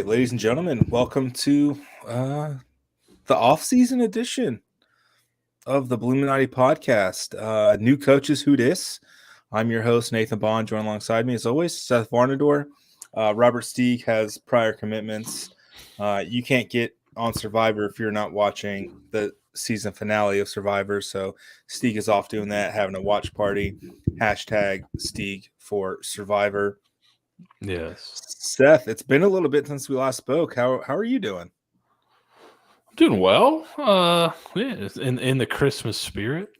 right, ladies and gentlemen, welcome to the off-season edition of the Bulluminati podcast. New coaches, who dis? I'm your host, Nathan Bond. Joined alongside me, as always, Seth Varnadore. Robert Steeg has prior commitments. You can't get on Survivor if you're not watching the season finale of Survivor. So Steeg is off doing that, having a watch party. Hashtag Steeg for Survivor. Yes. Seth, it's been a little bit since we last spoke. How are you doing? I'm doing well. Yeah, in the Christmas spirit.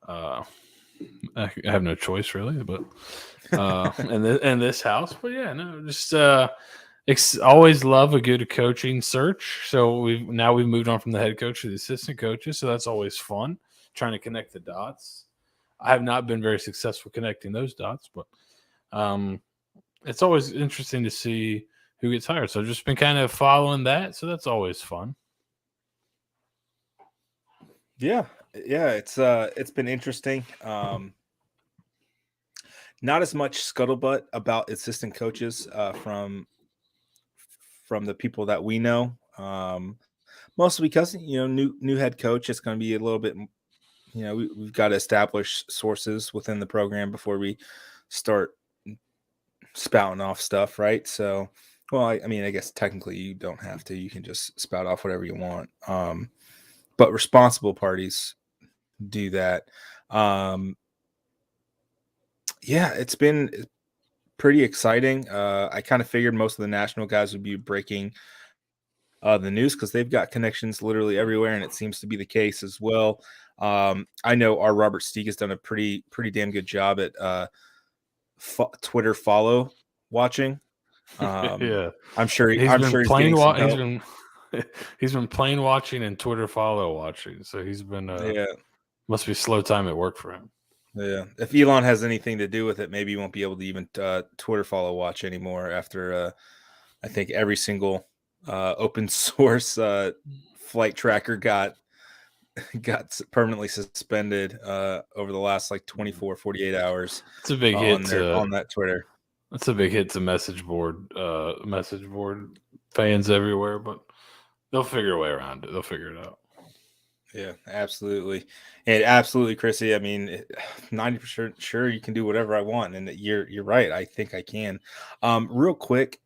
I have no choice really, but in this house. But yeah, no, just always love a good coaching search. So we've moved on from the head coach to the assistant coaches. So that's always fun trying to connect the dots. I have not been very successful connecting those dots, but it's always interesting to see who gets hired. So I've just been kind of following that. So that's always fun. Yeah, it's been interesting. Not as much scuttlebutt about assistant coaches from the people that we know. Mostly because new head coach. It's going to be a little bit. We've got to establish sources within the program before we start spouting off stuff, right? So, well, I mean, I guess technically you don't have to. You can just spout off whatever you want. But responsible parties do that. Yeah, it's been pretty exciting. I kind of figured most of the national guys would be breaking the news because they've got connections literally everywhere, and it seems to be the case as well. I know our Robert Steeg has done a pretty damn good job at Twitter follow watching. Yeah, I'm sure he's getting some help. He's been playing watching and Twitter follow watching. So he's been must be slow time at work for him. Yeah, if Elon has anything to do with it, maybe he won't be able to even Twitter follow watch anymore after I think every single open source flight tracker got permanently suspended over the last 48 hours. It's a big hit on that Twitter. That's a big hit to message board fans everywhere, but they'll figure a way around it. They'll figure it out. Yeah, absolutely. And absolutely, Chrissy. I mean, 90% sure you can do whatever I want. And you're right. I think I can. Real quick,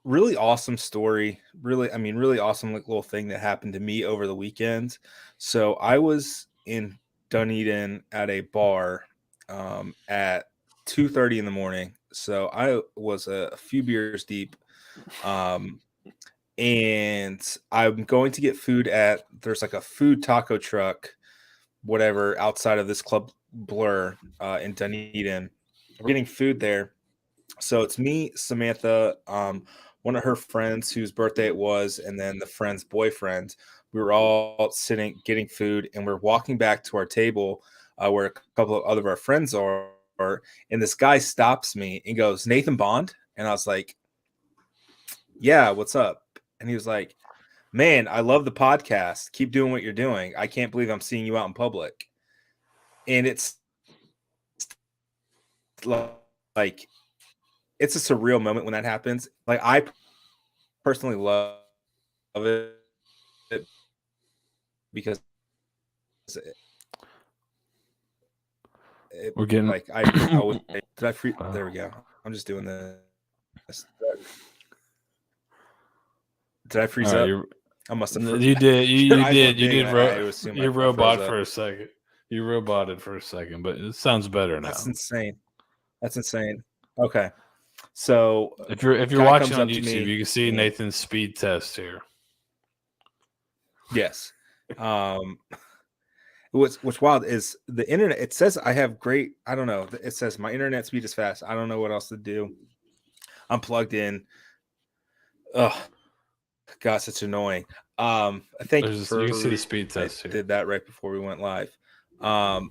really awesome story. Really awesome little thing that happened to me over the weekend. So I was in Dunedin at a bar at 2:30 in the morning. So I was a few beers deep. And I'm going to get food there's like a food taco truck, whatever, outside of this Club Blur in Dunedin. We're getting food there. So it's me, Samantha, one of her friends whose birthday it was, and then the friend's boyfriend. We were all sitting, getting food, and we're walking back to our table where a couple of other of our friends are. And this guy stops me and goes, "Nathan Bond?" And I was like, "Yeah, what's up?" And he was like, "Man, I love the podcast. Keep doing what you're doing. I can't believe I'm seeing you out in public." And it's like, it's a surreal moment when that happens. Like, I personally love it because we're getting like I always did I free there we go. I'm just doing this. Did I freeze up? I must have. You did. You did. You robot for a second. You roboted for a second, but it sounds better now. That's insane. Okay, so if you're watching on YouTube, you can see Nathan's speed test here. Yes. What's wild is the internet. It says I have great. I don't know. It says my internet speed is fast. I don't know what else to do. I'm plugged in. Ugh. Gosh, it's annoying. I think you can see the speed test here. Did that right before we went live. I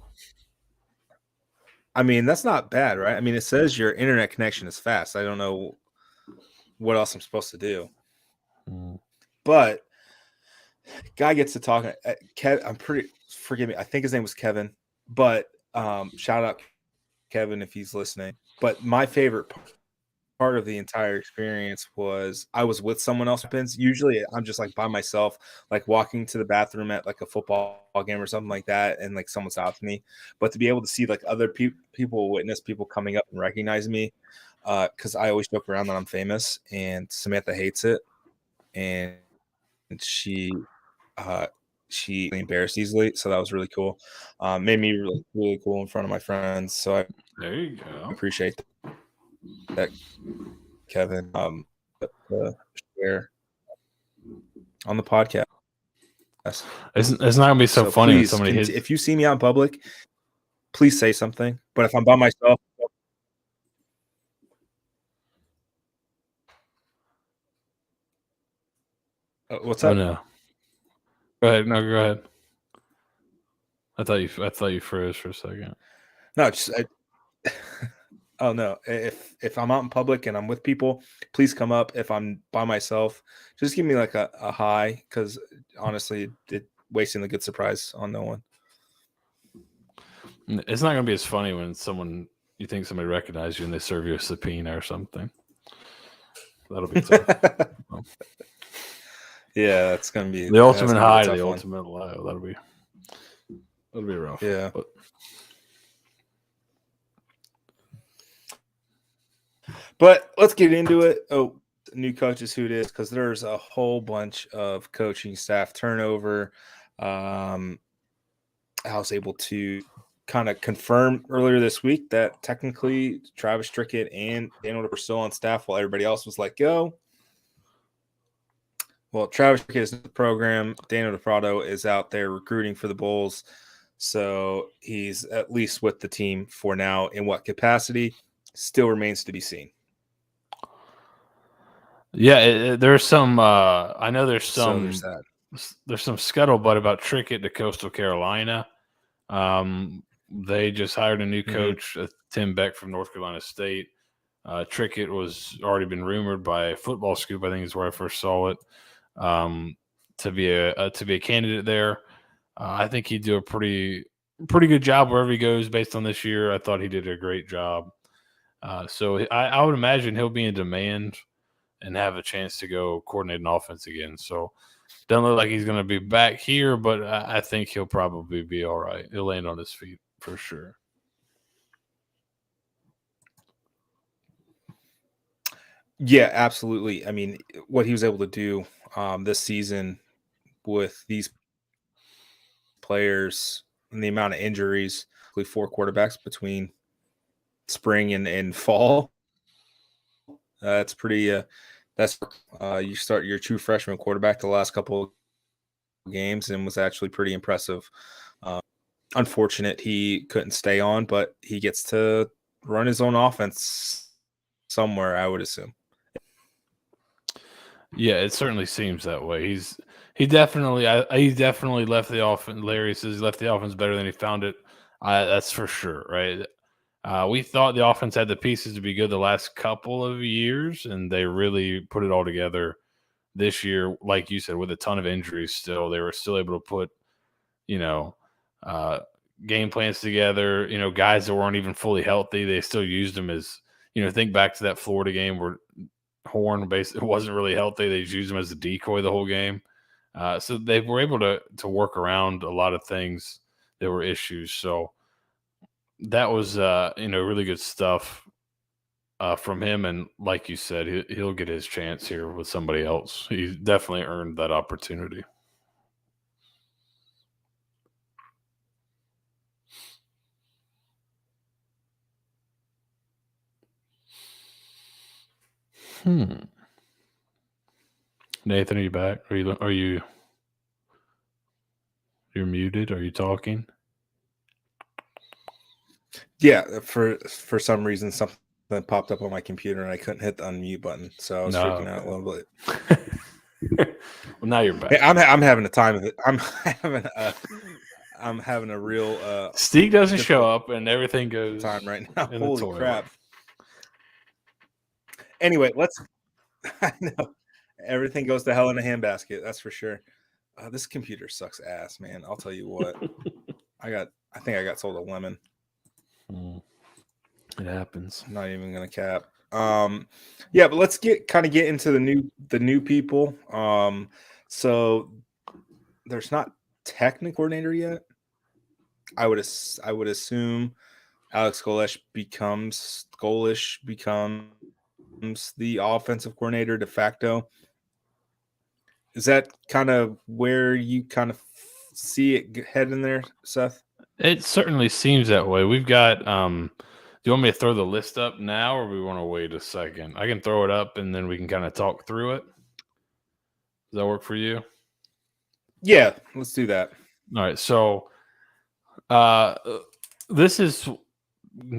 mean, that's not bad, right? I mean, it says your internet connection is fast. I don't know what else I'm supposed to do. But guy gets to talking. Forgive me. I think his name was Kevin. But shout out Kevin if he's listening. But my favorite part of the entire experience was I was with someone else. Usually I'm just like by myself, like walking to the bathroom at like a football game or something like that, and like someone stops me. But to be able to see like other people witness people coming up and recognize me, because I always joke around that I'm famous, and Samantha hates it, and she embarrassed easily, so that was really cool. Made me really cool in front of my friends, so I There you go. appreciate that, Kevin. Share on the podcast. It's not gonna be so funny when please, somebody hits. if you see me out in public, please say something. But if I'm by myself, what's Oh up? no. Go ahead. No, go ahead. I thought you froze for a second. No, oh no. If I'm out in public and I'm with people, please come up. If I'm by myself, just give me like a hi, because honestly, it wasting the good surprise on no one. It's not gonna be as funny when you think somebody recognizes you and they serve you a subpoena or something. That'll be tough. Yeah, that's gonna be the ultimate high to the one. ultimate low. That'll be rough. Yeah. But let's get into it. Oh, new coaches, who it is, because there's a whole bunch of coaching staff turnover. I was able to kind of confirm earlier this week that technically Travis Trickett and Daniel were still on staff while everybody else was let go. Well, Travis Trickett is in the program. Daniel DePrado is out there recruiting for the Bulls. So he's at least with the team for now. In what capacity still remains to be seen. Yeah, there's some. I know there's some. So there's that. There's some scuttlebutt about Trickett to Coastal Carolina. They just hired a new coach, Tim Beck from North Carolina State. Trickett was already been rumored by Football Scoop, I think is where I first saw it, to be a candidate there. I think he'd do a pretty good job wherever he goes based on this year. I thought he did a great job. So I would imagine he'll be in demand and have a chance to go coordinate an offense again. So doesn't look like he's going to be back here, but I think he'll probably be all right. He'll land on his feet for sure. Yeah, absolutely. I mean, what he was able to do this season with these players and the amount of injuries, 4 quarterbacks between spring and fall. That's pretty. You start your true freshman quarterback the last couple of games and was actually pretty impressive. Unfortunate he couldn't stay on, but he gets to run his own offense somewhere, I would assume. Yeah, it certainly seems that way. He definitely left the offense. Larry says he left the offense better than he found it. That's for sure, right? We thought the offense had the pieces to be good the last couple of years, and they really put it all together this year. Like you said, with a ton of injuries still, they were still able to put, game plans together. Guys that weren't even fully healthy, they still used them as, think back to that Florida game where Horn basically wasn't really healthy. They just used him as a decoy the whole game. So they were able to work around a lot of things that were issues. So that was, really good stuff from him. And like you said, he'll get his chance here with somebody else. He definitely earned that opportunity. Nathan, are you back? You're muted? Are you talking? Yeah, for some reason something popped up on my computer and I couldn't hit the unmute button, so I was freaking out a little bit. Well, now you're back. Hey, I'm having a time of it. I'm having a real Steve doesn't show up and everything goes time right now. Holy crap. Anyway, I know everything goes to hell in a handbasket, that's for sure. This computer sucks ass, man. I'll tell you what. I think I got sold a lemon. It happens. I'm not even gonna cap. Yeah, but let's get into the new people. So there's not technical coordinator yet. I would assume Alex Golesh becomes the offensive coordinator de facto. Is that kind of where you kind of see it heading there, Seth? It certainly seems that way. We've got. Do you want me to throw the list up now, or we want to wait a second? I can throw it up, and then we can kind of talk through it. Does that work for you? Yeah, let's do that. All right. So, uh, this is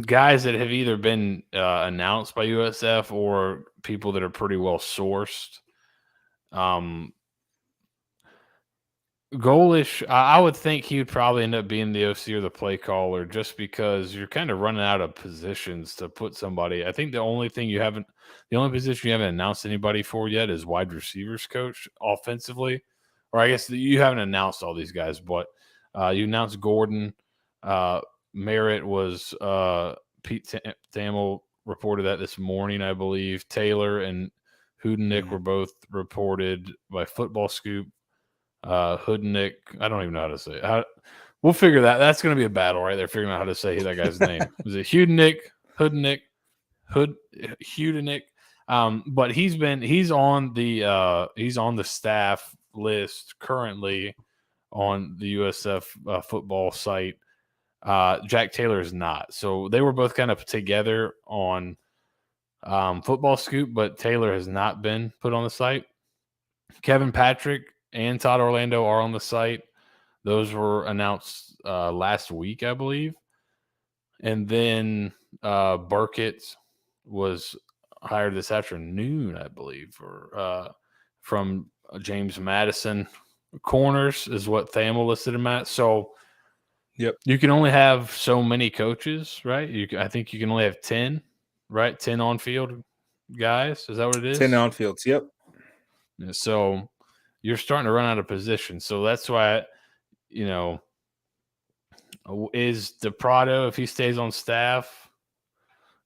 guys that have either been announced by USF or people that are pretty well sourced. Goalish, I would think he would probably end up being the OC or the play caller just because you're kind of running out of positions to put somebody. I think the only position you haven't announced anybody for yet is wide receivers coach offensively. Or I guess you haven't announced all these guys, but you announced Gordon. Merritt was Pete Thamel reported that this morning, I believe. Taylor and Hudenick were both reported by Football Scoop. Hudenick, I don't even know how to say it. We'll figure that. That's going to be a battle right there, figuring out how to say that guy's name. Is it Hudenick? Hudenick? But he's on the staff list currently on the USF football site. Jack Taylor is not. So they were both kind of together on Football Scoop, but Taylor has not been put on the site. Kevin Patrick and Todd Orlando are on the site. Those were announced last week, I believe. And then Burkett was hired this afternoon, I believe, from James Madison. Corners is what Thamel listed him at. So yep, you can only have so many coaches, right? I think you can only have 10, right? 10 on-field guys. Is that what it is? 10 on-fields, yep. So you're starting to run out of position. So that's why, is DePrado, if he stays on staff,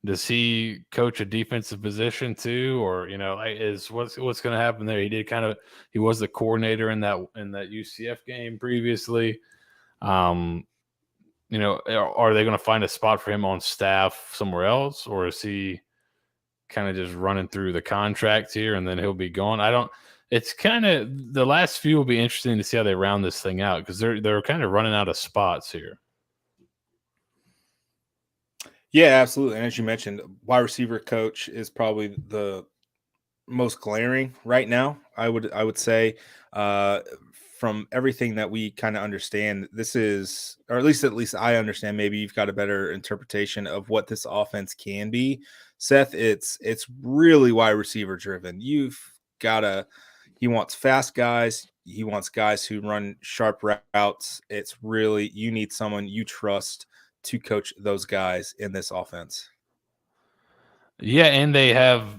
does he coach a defensive position too? Or, is what's going to happen there? He was the coordinator in that UCF game previously. Are they going to find a spot for him on staff somewhere else? Or is he kind of just running through the contract here and then he'll be gone? It's kind of the last few will be interesting to see how they round this thing out because they're kind of running out of spots here. Yeah, absolutely. And as you mentioned, wide receiver coach is probably the most glaring right now. I would say, from everything that we kind of understand, this is, or at least I understand. Maybe you've got a better interpretation of what this offense can be, Seth. It's really wide receiver driven. He wants fast guys. He wants guys who run sharp routes. It's really, you need someone you trust to coach those guys in this offense. Yeah, and they have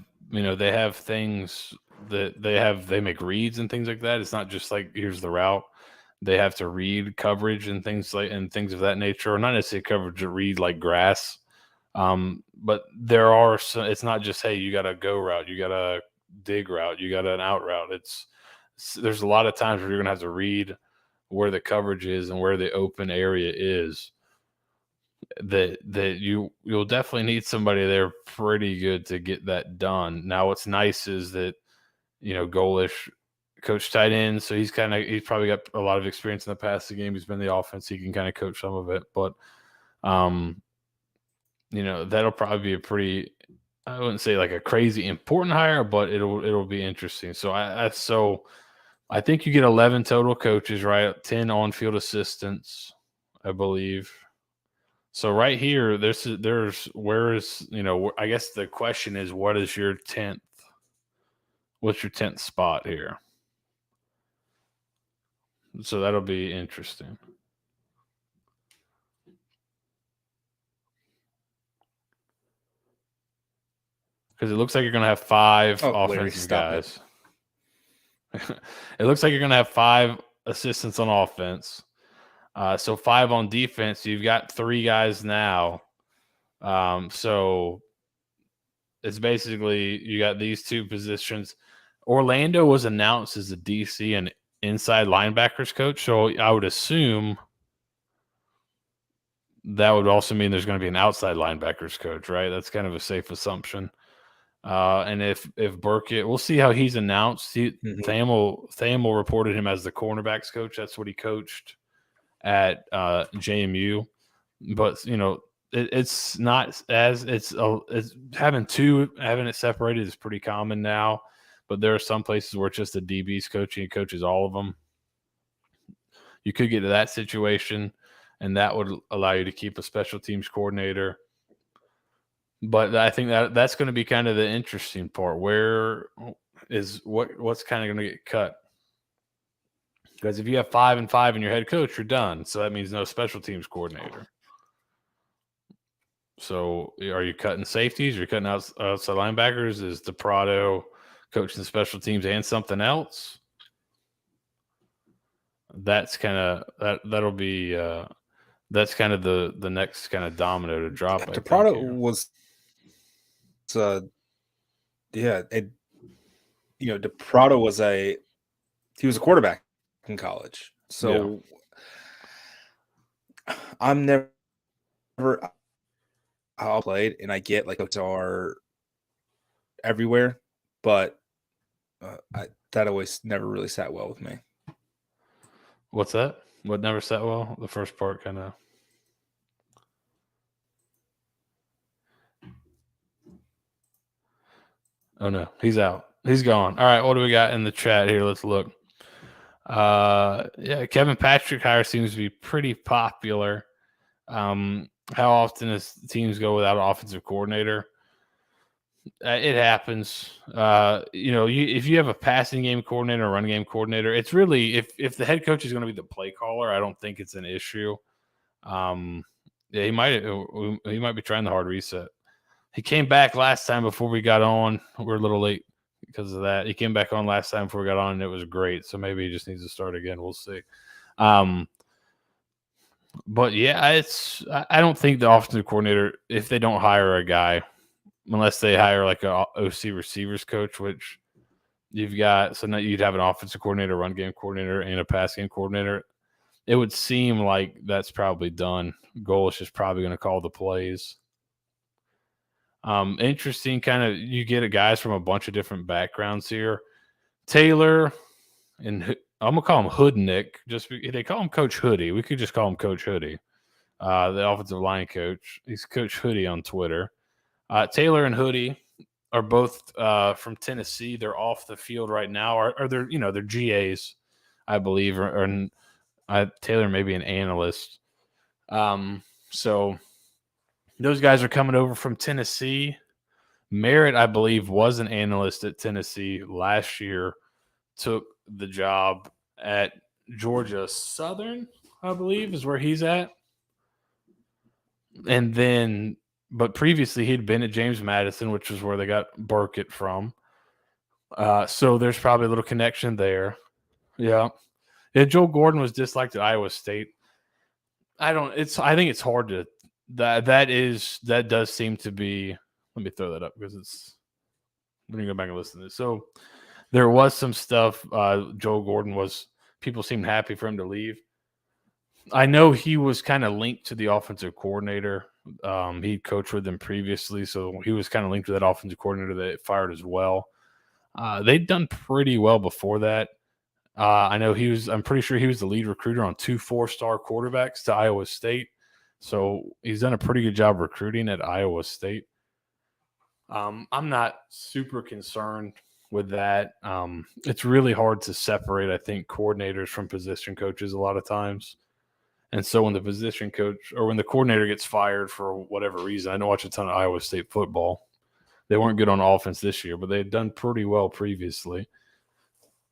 things that they make reads and things like that. It's not just like here's the route. They have to read coverage and things of that nature, or not necessarily coverage to read like grass. But there are it's not just, hey, you got a go route, you got a dig route, you got an out route. There's a lot of times where you're gonna have to read where the coverage is and where the open area is. That you'll definitely need somebody there pretty good to get that done. Now, what's nice is that Golesh coached tight ends, so he's probably got a lot of experience in the passing game. He's been in the offense, he can kind of coach some of it, but that'll probably be a pretty, I wouldn't say like a crazy important hire, but it'll be interesting. So I think you get 11 total coaches, right? 10 on-field assistants, I believe. So right here, I guess the question is, what is your 10th? What's your 10th spot here? So that'll be interesting. Because it looks like you're going to have 5 offensive guys. It looks like you're going to have 5 assistants on offense. So 5 on defense. You've got 3 guys now. So it's basically you got these two positions. Orlando was announced as a DC and inside linebackers coach, so I would assume that would also mean there's going to be an outside linebackers coach, right? That's kind of a safe assumption. And if Burkett, we'll see how he's announced. Thamel reported him as the cornerbacks coach. That's what he coached at JMU. But it's not as it's having it separated is pretty common now. But there are some places where it's just the DB's coaching. He coaches all of them. You could get to that situation, and that would allow you to keep a special teams coordinator. But I think that's going to be kind of the interesting part. Where is what's kind of going to get cut? Because if you have 5 and 5 in your head coach, you're done. So that means no special teams coordinator. So are you cutting safeties? Are you cutting outside linebackers? Is DePrado coaching special teams and something else? That's kind of that'll be that's kind of the next kind of domino to drop. DePrado was DePrado was he was a quarterback in college. So I'm never how played, and I get like those are everywhere, but that always never really sat well with me. What's that? What never sat well? The first part kind of. Oh no, he's out. He's gone. All right, what do we got in the chat here? Let's look. Kevin Patrick hire seems to be pretty popular. How often does teams go without an offensive coordinator? It happens. If you have a passing game coordinator, a run game coordinator, it's really if the head coach is going to be the play caller, I don't think it's an issue. He might be trying the hard reset. He came back last time before we got on. We're a little late because of that. He came back on last time before we got on, and it was great. So maybe he just needs to start again. We'll see. But yeah, I don't think the offensive coordinator, if they don't hire a guy, unless they hire like a OC receivers coach, which you've got, so now you'd have an offensive coordinator, run game coordinator, and a pass game coordinator. It would seem like that's probably done. Golesh is probably going to call the plays. Interesting, kind of you get guys from a bunch of different backgrounds here. Taylor and I'm gonna call him Hoodnick. Just they call him Coach Hoodie. We could just call him Coach Hoodie, the offensive line coach. He's Coach Hoodie on Twitter. Taylor and Hoodie are both from Tennessee. They're off the field right now, or they're they're GAs, I believe, or Taylor may be an analyst. So those guys are coming over from Tennessee. Merritt, I believe, was an analyst at Tennessee last year. Took the job at Georgia Southern, I believe, is where he's at. And then, but previously he'd been at James Madison, which is where they got Burkett from. So there's probably a little connection there. Yeah. Joe Gordon was disliked at Iowa State. I think it's hard to that does seem to be. Let me throw that up because let me go back and listen to this. So there was some stuff. Joe Gordon people seemed happy for him to leave. I know he was kind of linked to the offensive coordinator. He coached with them previously, so he was kind of linked to that offensive coordinator that fired as well. They'd done pretty well before that. I know I'm pretty sure he was the lead recruiter on 2 4-star quarterbacks to Iowa State. So he's done a pretty good job recruiting at Iowa State. I'm not super concerned with that. It's really hard to separate, I think, coordinators from position coaches a lot of times. And so when the position coach or when the coordinator gets fired for whatever reason, I don't watch a ton of Iowa State football. They weren't good on offense this year, but they had done pretty well previously.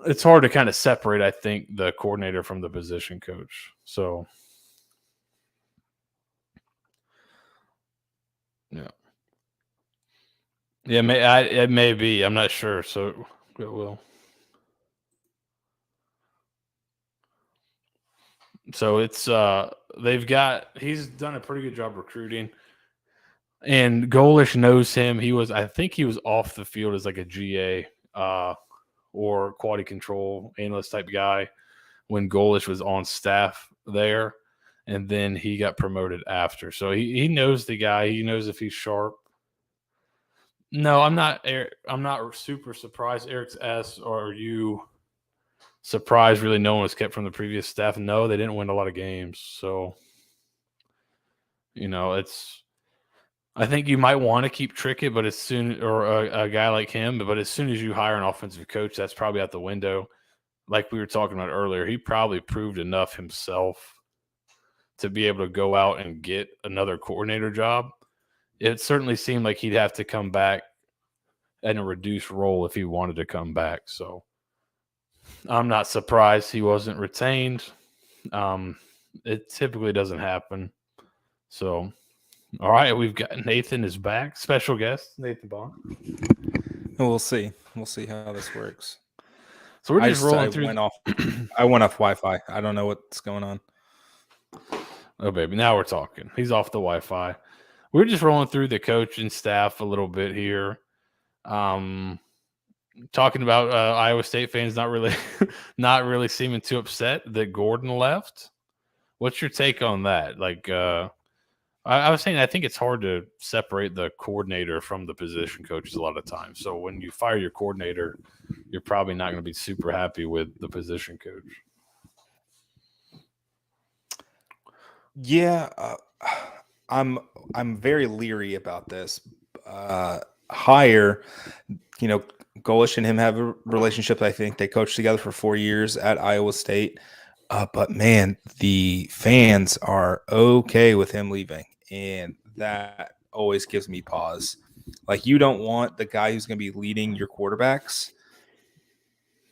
It's hard to kind of separate, I think, the coordinator from the position coach. So, yeah. Yeah, it may be. I'm not sure. So, it will. So, it's he's done a pretty good job recruiting. And Golesh knows him. I think he was off the field as like a GA or quality control analyst type guy when Golesh was on staff there. And then he got promoted after. So he knows the guy. He knows if he's sharp. No, I'm not. I'm not super surprised. Eric's asked, "Are you surprised? Really, no one was kept from the previous staff." No, they didn't win a lot of games. So, it's. I think you might want to keep Trickett, but as soon or a guy like him, but as soon as you hire an offensive coach, that's probably out the window. Like we were talking about earlier, he probably proved enough himself to be able to go out and get another coordinator job. It certainly seemed like he'd have to come back in a reduced role if he wanted to come back. So I'm not surprised he wasn't retained. It typically doesn't happen. So, all right, we've got Nathan is back. Special guest, Nathan Bond. We'll see. We'll see how this works. So we're just rolling through. I went off Wi-Fi. I don't know what's going on. Oh, baby. Now we're talking. He's off the Wi-Fi. We're just rolling through the coaching staff a little bit here. Talking about Iowa State fans not really seeming too upset that Gordon left. What's your take on that? Like, I was saying, I think it's hard to separate the coordinator from the position coaches a lot of times. So when you fire your coordinator, you're probably not going to be super happy with the position coach. Yeah, I'm very leery about this hire. Golesh and him have a relationship. I think they coached together for 4 years at Iowa State. But man, the fans are okay with him leaving, and that always gives me pause. Like, you don't want the guy who's going to be leading your quarterbacks.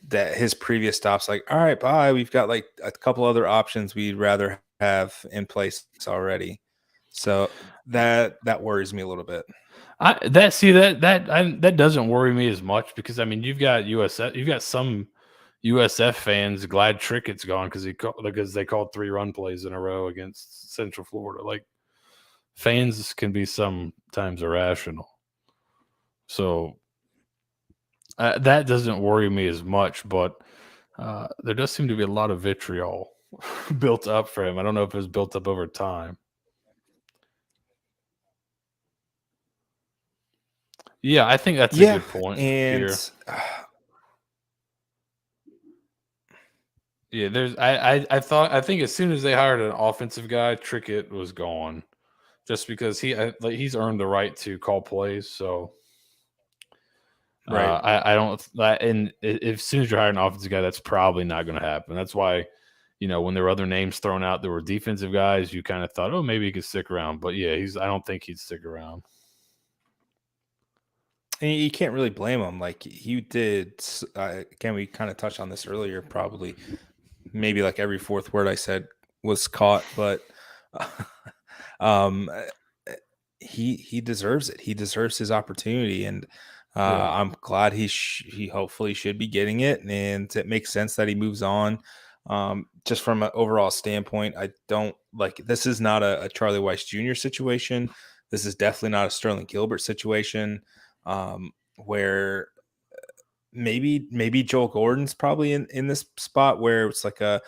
That his previous stops, like, all right, bye. We've got like a couple other options we'd rather have in place already. So that worries me a little bit. That doesn't worry me as much because I mean you've got some USF fans glad Trickett's gone because they called 3 run plays in a row against Central Florida. Like, fans can be sometimes irrational, so that doesn't worry me as much. But there does seem to be a lot of vitriol built up for him. I don't know if it was built up over time. Yeah, I think that's a good point. And here. Yeah, I think as soon as they hired an offensive guy, Trickett was gone, just because he's earned the right to call plays. So, right, I don't. And as soon as you hire an offensive guy, that's probably not going to happen. That's why, when there were other names thrown out, there were defensive guys. You kind of thought, oh, maybe he could stick around. But yeah, I don't think he'd stick around. And you can't really blame him. Like, he did. Again, we kind of touched on this earlier. Probably, maybe like every fourth word I said was caught, but he deserves it. He deserves his opportunity, and I'm glad he hopefully should be getting it, and it makes sense that he moves on. Just from an overall standpoint, I don't like this is not a Charlie Weiss Jr. situation. This is definitely not a Sterling Gilbert situation, where maybe Joel Gordon's probably in this spot where it's like a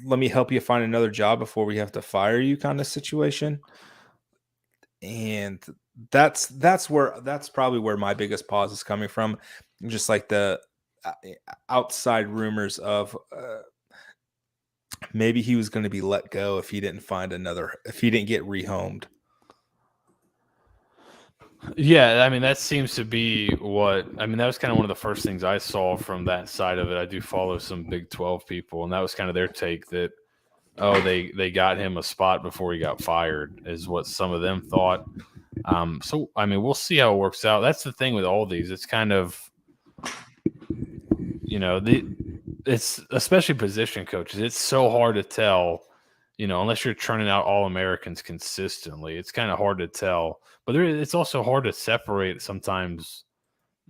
let me help you find another job before we have to fire you kind of situation. And that's probably where my biggest pause is coming from. Just like the outside rumors of maybe he was going to be let go if he didn't get rehomed. Yeah, I mean, that seems to be that was kind of one of the first things I saw from that side of it. I do follow some Big 12 people, and that was kind of their take that, they got him a spot before he got fired, is what some of them thought. So, I mean, we'll see how it works out. That's the thing with all these. It's kind of, it's especially position coaches. It's so hard to tell, unless you're churning out All-Americans consistently. It's kind of hard to tell. But it's also hard to separate sometimes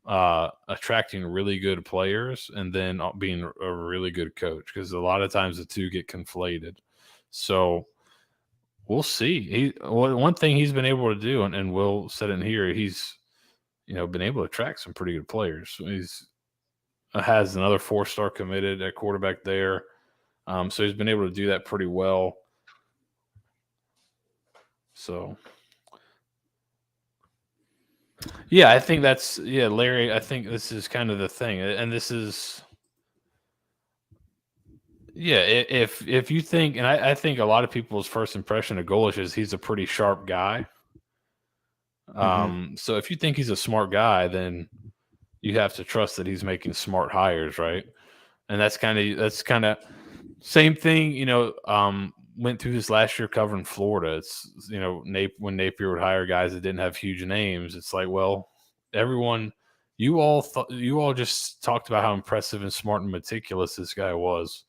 attracting really good players and then being a really good coach, because a lot of times the two get conflated. So we'll see. One thing he's been able to do, and Will said it in here, he's been able to attract some pretty good players. He's has another 4-star committed at quarterback there, so he's been able to do that pretty well. So, yeah, I think that's Larry. I think this is kind of the thing, and this is. Yeah, if you think, and I think a lot of people's first impression of Golesh is he's a pretty sharp guy. So if you think he's a smart guy, then you have to trust that he's making smart hires, right? And that's kind of same thing. Went through this last year covering Florida. It's when Napier would hire guys that didn't have huge names, it's like, well, everyone, you all just talked about how impressive and smart and meticulous this guy was.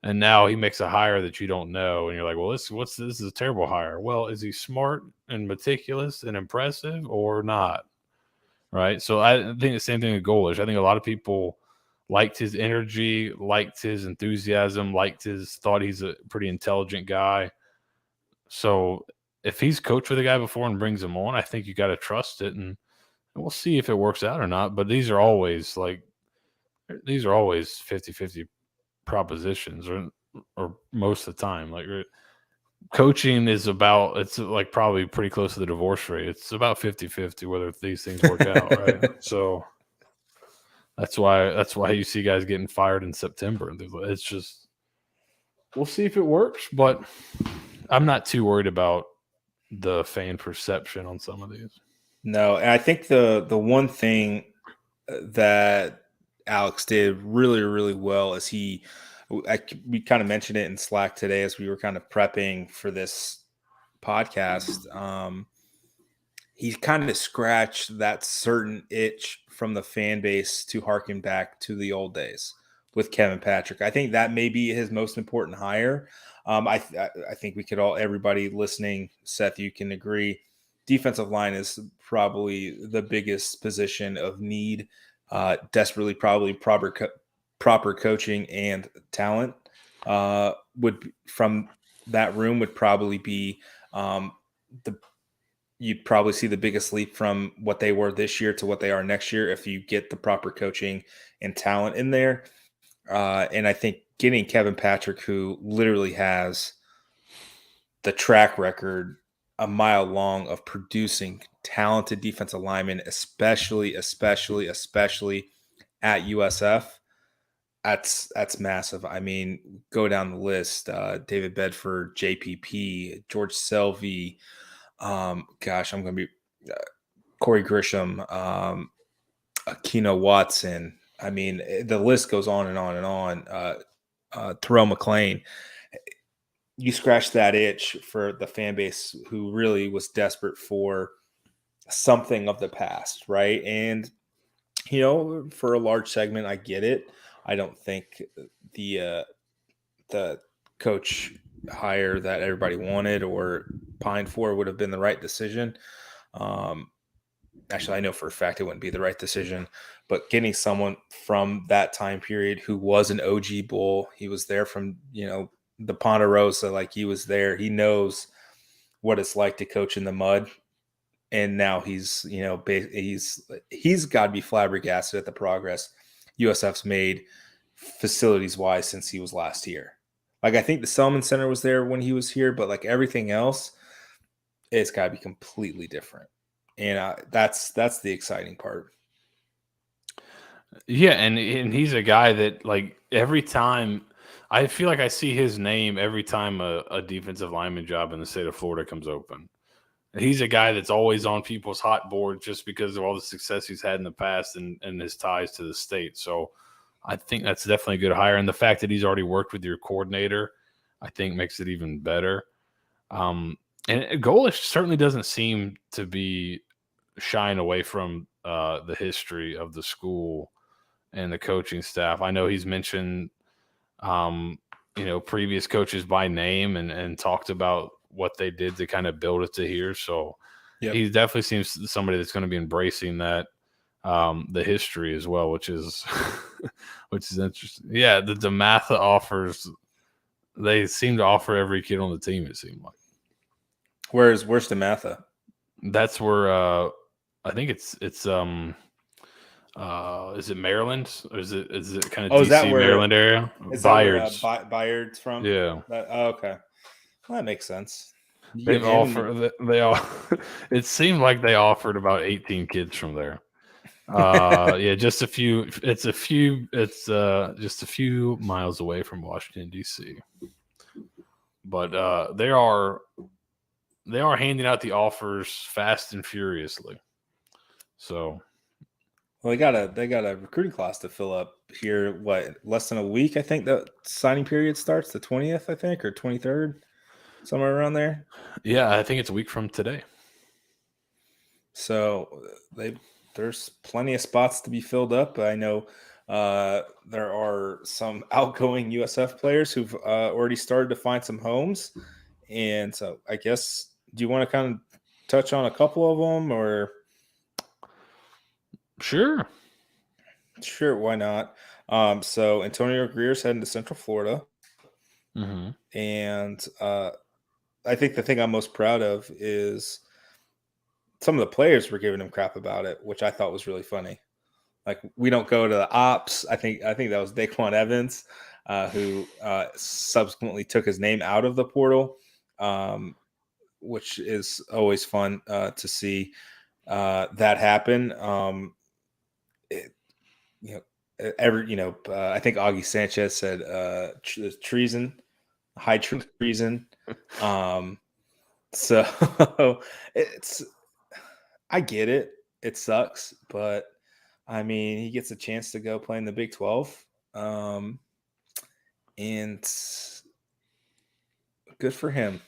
And now he makes a hire that you don't know, and you're like, "Well, this is a terrible hire." Well, is he smart and meticulous and impressive or not? Right. So I think the same thing with Golesh. I think a lot of people liked his energy, liked his enthusiasm, thought he's a pretty intelligent guy. So if he's coached with a guy before and brings him on, I think you got to trust it, and we'll see if it works out or not. But these are always 50-50 propositions, or most of the time. Like, coaching is it's like probably pretty close to the divorce rate. It's about 50-50 whether these things work out, right? So that's why you see guys getting fired in September. It's just, we'll see if it works, but I'm not too worried about the fan perception on some of these. No, and I think the one thing that Alex did really, really well is we kind of mentioned it in Slack today as we were kind of prepping for this podcast. He kind of scratched that certain itch from the fan base to harken back to the old days with Kevin Patrick. I think that may be his most important hire. I think we could everybody listening, Seth, you can agree, defensive line is probably the biggest position of need. Desperately, probably proper coaching and talent from that room would probably be you'd probably see the biggest leap from what they were this year to what they are next year if you get the proper coaching and talent in there. And I think getting Kevin Patrick, who literally has the track record a mile long of producing talented defensive linemen, especially at USF, that's massive. I mean, go down the list: David Bedford, JPP, George Selvey. I'm going to be Corey Grisham, Akino Watson. I mean, the list goes on and on and on. Terrell McLean. You scratch that itch for the fan base who really was desperate for something of the past, right? And, for a large segment, I get it. I don't think the coach hire that everybody wanted or pined for would have been the right decision. Actually, I know for a fact it wouldn't be the right decision, but getting someone from that time period who was an OG Bull, he was there from, the Ponderosa, like he was there. He knows what it's like to coach in the mud. And now he's got to be flabbergasted at the progress USF's made facilities wise since he was last here. Like, I think the Selman Center was there when he was here, but like everything else, it's got to be completely different. And that's the exciting part. Yeah, and he's a guy that, like, every time I feel like I see his name every time a defensive lineman job in the state of Florida comes open. He's a guy that's always on people's hot boards just because of all the success he's had in the past and his ties to the state. So I think that's definitely a good hire. And the fact that he's already worked with your coordinator, I think makes it even better. And Golesh certainly doesn't seem to be shying away from the history of the school and the coaching staff. I know he's mentioned, previous coaches by name and talked about what they did to kind of build it to here. So he definitely seems somebody that's going to be embracing that, the history as well, which is interesting. Yeah, the DeMatha offers, they seem to offer every kid on the team, it seemed like. Where's DeMatha? That's where I think it's is it Maryland or is it kind of Oh, DC Maryland area? is that where Bayards. Bayard's from? Yeah. Okay. Well, that makes sense. You get They've him and offered they all it seemed like they offered about 18 kids from there. Yeah, just a few it's just a few miles away from Washington DC. But they are handing out the offers fast and furiously. So well, they got a recruiting class to fill up here. What, less than a week? I think the signing period starts the 20th, I think, or 23rd, somewhere around there. yeah, I think it's a week from today. So there's plenty of spots to be filled up. I know there are some outgoing USF players who've already started to find some homes, and so I guess, do you want to kind of touch on a couple of them, or? Sure. Sure, why not? So Antonio Greer's heading to Central Florida, Mm-hmm. and I think the thing I'm most proud of is some of the players were giving him crap about it, which I thought was really funny. Like, we don't go to the ops. I think that was Daquan Evans, who subsequently took his name out of the portal, which is always fun to see that happen. You know, I think Augie Sanchez said treason, high treason. So I get it. It sucks, but I mean, he gets a chance to go play in the Big 12. And good for him.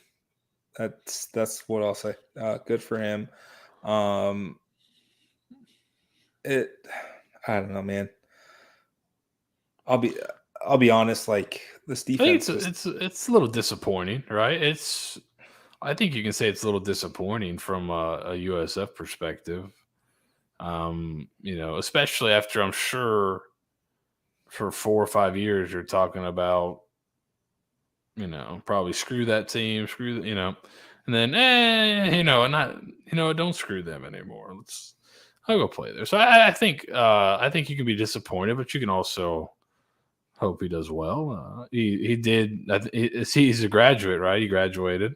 That's what I'll say. Good for him. I don't know, man. I'll be honest. Like, this defense, I think it's a little disappointing, right? I think you can say it's a little disappointing from a USF perspective. Especially after I'm sure for 4 or 5 years you're talking about, probably screw that team, and then don't screw them anymore. I'll go play there. So I think you can be disappointed, but you can also hope he does well. He did. He's a graduate, right? He graduated.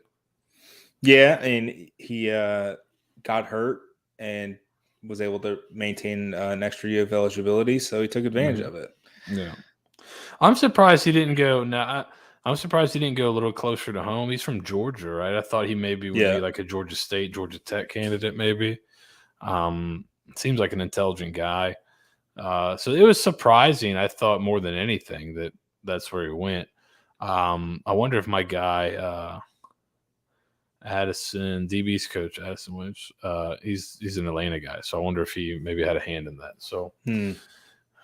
yeah, and he got hurt and was able to maintain an extra year of eligibility, so he took advantage of it. Yeah, I'm surprised he didn't go. Now, I'm surprised he didn't go a little closer to home. He's from Georgia, right? I thought he maybe would be like a Georgia State, Georgia Tech candidate, maybe. Seems like an intelligent guy. So it was surprising. I thought more than anything that's where he went. I wonder if my guy Addison, DB's coach Addison Lynch, he's an Atlanta guy, so I wonder if he maybe had a hand in that. So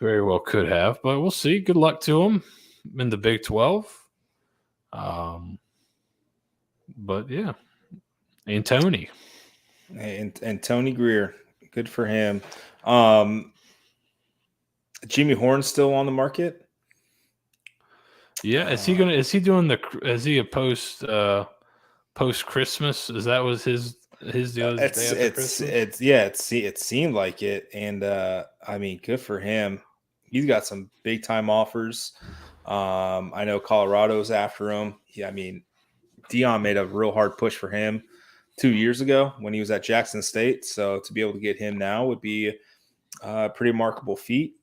very well could have, but we'll see. Good luck to him in the Big 12. But yeah, and Tony. And Tony Greer, good for him. Jimmy Horn's still on the market. Yeah, is he doing is he a post Christmas? Is that was his deal? It seemed like it, and I mean, good for him. He's got some big time offers. I know Colorado's after him. I mean, Dion made a real hard push for him 2 years ago when he was at Jackson State. So to be able to get him now would be a pretty remarkable feat.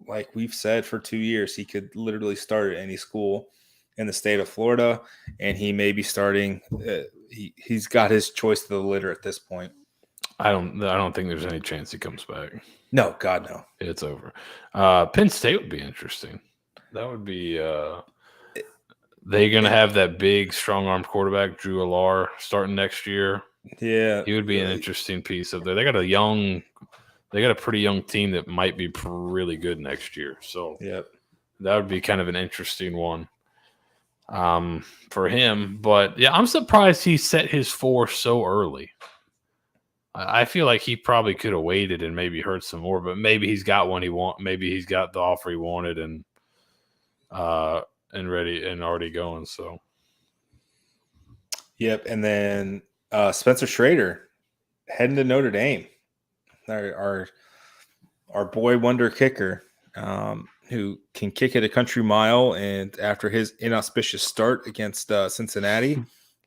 Like we've said for 2 years, he could literally start at any school in the state of Florida, and he may be starting. He's got his choice to the litter at this point. I don't think there's any chance he comes back. No, God, no. It's over. Penn State would be interesting. That would be. They're going to have that big, strong-armed quarterback, Drew Allar, starting next year. Yeah, he would be an interesting piece of there. They got a pretty young team that might be really good next year. So that would be kind of an interesting one for him. But yeah, I'm surprised he set his 4 so early. I feel like he probably could have waited and maybe heard some more, but maybe he's got one he want. Maybe he's got the offer he wanted and ready and already going. So Yep. And then Spencer Schrader heading to Notre Dame. Our boy wonder kicker, who can kick it a country mile. And after his inauspicious start against Cincinnati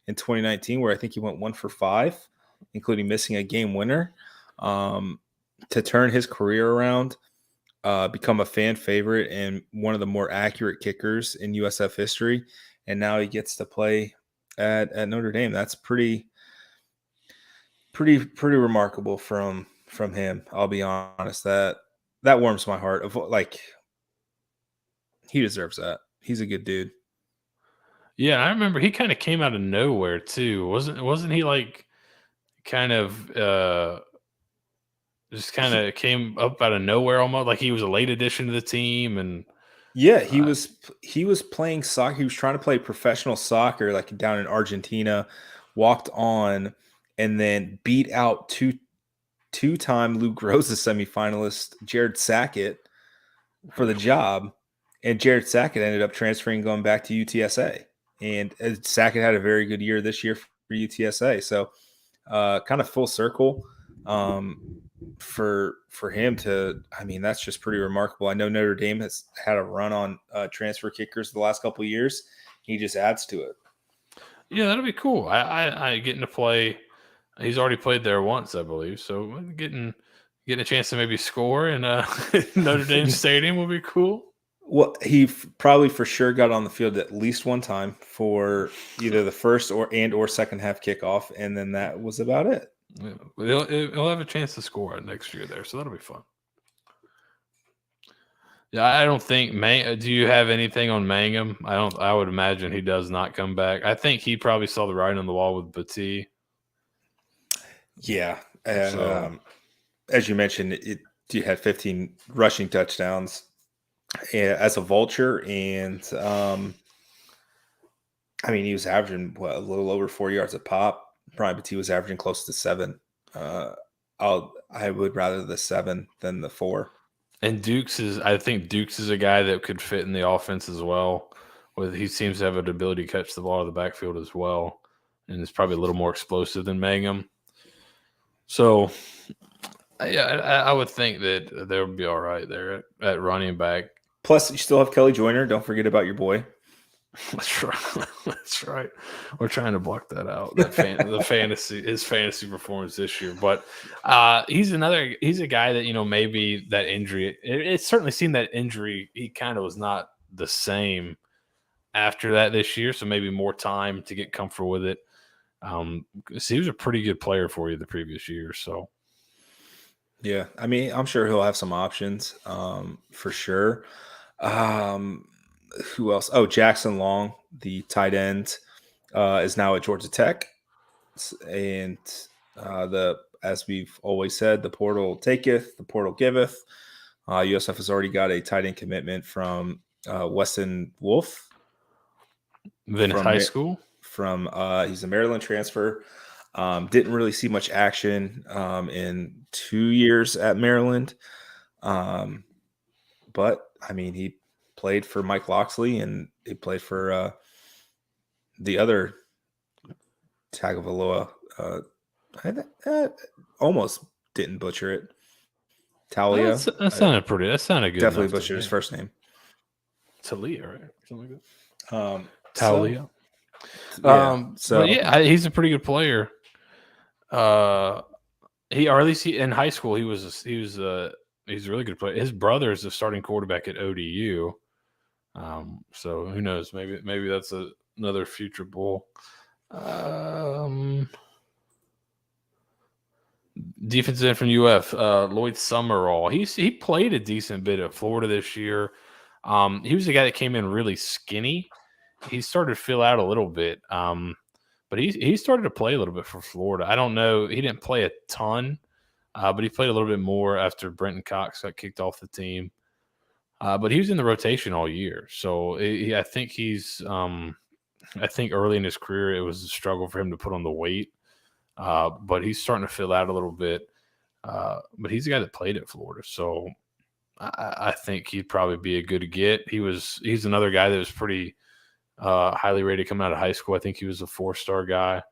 in 2019, where I think he went 1 for 5, including missing a game winner, to turn his career around, become a fan favorite and one of the more accurate kickers in USF history, and now he gets to play at Notre Dame. That's pretty remarkable from him. I'll be honest, that warms my heart. Of like, he deserves that. He's a good dude. Yeah, I remember he kind of came out of nowhere too. Wasn't he like kind of just kind of came up out of nowhere almost, like he was a late addition to the team? And Yeah, he was playing soccer. He was trying to play professional soccer like down in Argentina, walked on, and then beat out two-time Lou Groza semifinalist Jared Sackett for the job. And Jared Sackett ended up transferring, going back to UTSA. And Sackett had a very good year this year for UTSA. So kind of full circle for him to, I mean, that's just pretty remarkable. I know Notre Dame has had a run on transfer kickers the last couple of years. He just adds to it. yeah, that'll be cool. I getting to play. He's already played there once, I believe. So getting a chance to maybe score in Notre Dame Stadium will be cool. Well, he probably for sure got on the field at least one time for either the first or second half kickoff, and then that was about it. Yeah, he'll have a chance to score next year there, so that'll be fun. Yeah, I don't think do you have anything on Mangum? I would imagine he does not come back. I think he probably saw the writing on the wall with Battie. Yeah, and as you mentioned, you had 15 rushing touchdowns as a vulture, and I mean, he was averaging a little over 4 yards a pop. Brian Battie was averaging close to 7. I would rather the 7 than the 4. And I think Dukes is a guy that could fit in the offense as well. He seems to have an ability to catch the ball out of the backfield as well, and is probably a little more explosive than Mangum. So, yeah, I would think that they'll be all right there at running back. Plus, you still have Kelly Joyner. Don't forget about your boy. That's right. That's right. We're trying to block that out. His fantasy performance this year. But he's a guy that, maybe that injury. It certainly seemed that injury. He kind of was not the same after that this year. So maybe more time to get comfortable with it. He was a pretty good player for you the previous year. So yeah, I mean, I'm sure he'll have some options for sure. Who else? Oh, Jackson Long, the tight end, is now at Georgia Tech, and as we've always said, the portal taketh, the portal giveth. USF has already got a tight end commitment from Weston Wolf. Venice High School. He's a Maryland transfer. Didn't really see much action in 2 years at Maryland, but I mean, he played for Mike Loxley, and he played for the other Tagovailoa. I almost didn't butcher it. Talia. That sounded good. Definitely butchered his first name. Talia, right? Something like that. Talia. He's a pretty good player. Or at least in high school, he's a really good player. His brother is the starting quarterback at ODU. So who knows? Maybe that's another future Bull. Defensive end from UF, Lloyd Summerall. He played a decent bit at Florida this year. He was the guy that came in really skinny. He started to fill out a little bit, but he started to play a little bit for Florida. I don't know. He didn't play a ton, but he played a little bit more after Brenton Cox got kicked off the team. But he was in the rotation all year. So I think I think early in his career, it was a struggle for him to put on the weight. But he's starting to fill out a little bit. But he's a guy that played at Florida. So I think he'd probably be a good get. He's another guy that was pretty highly rated coming out of high school. I think he was a 4-star guy.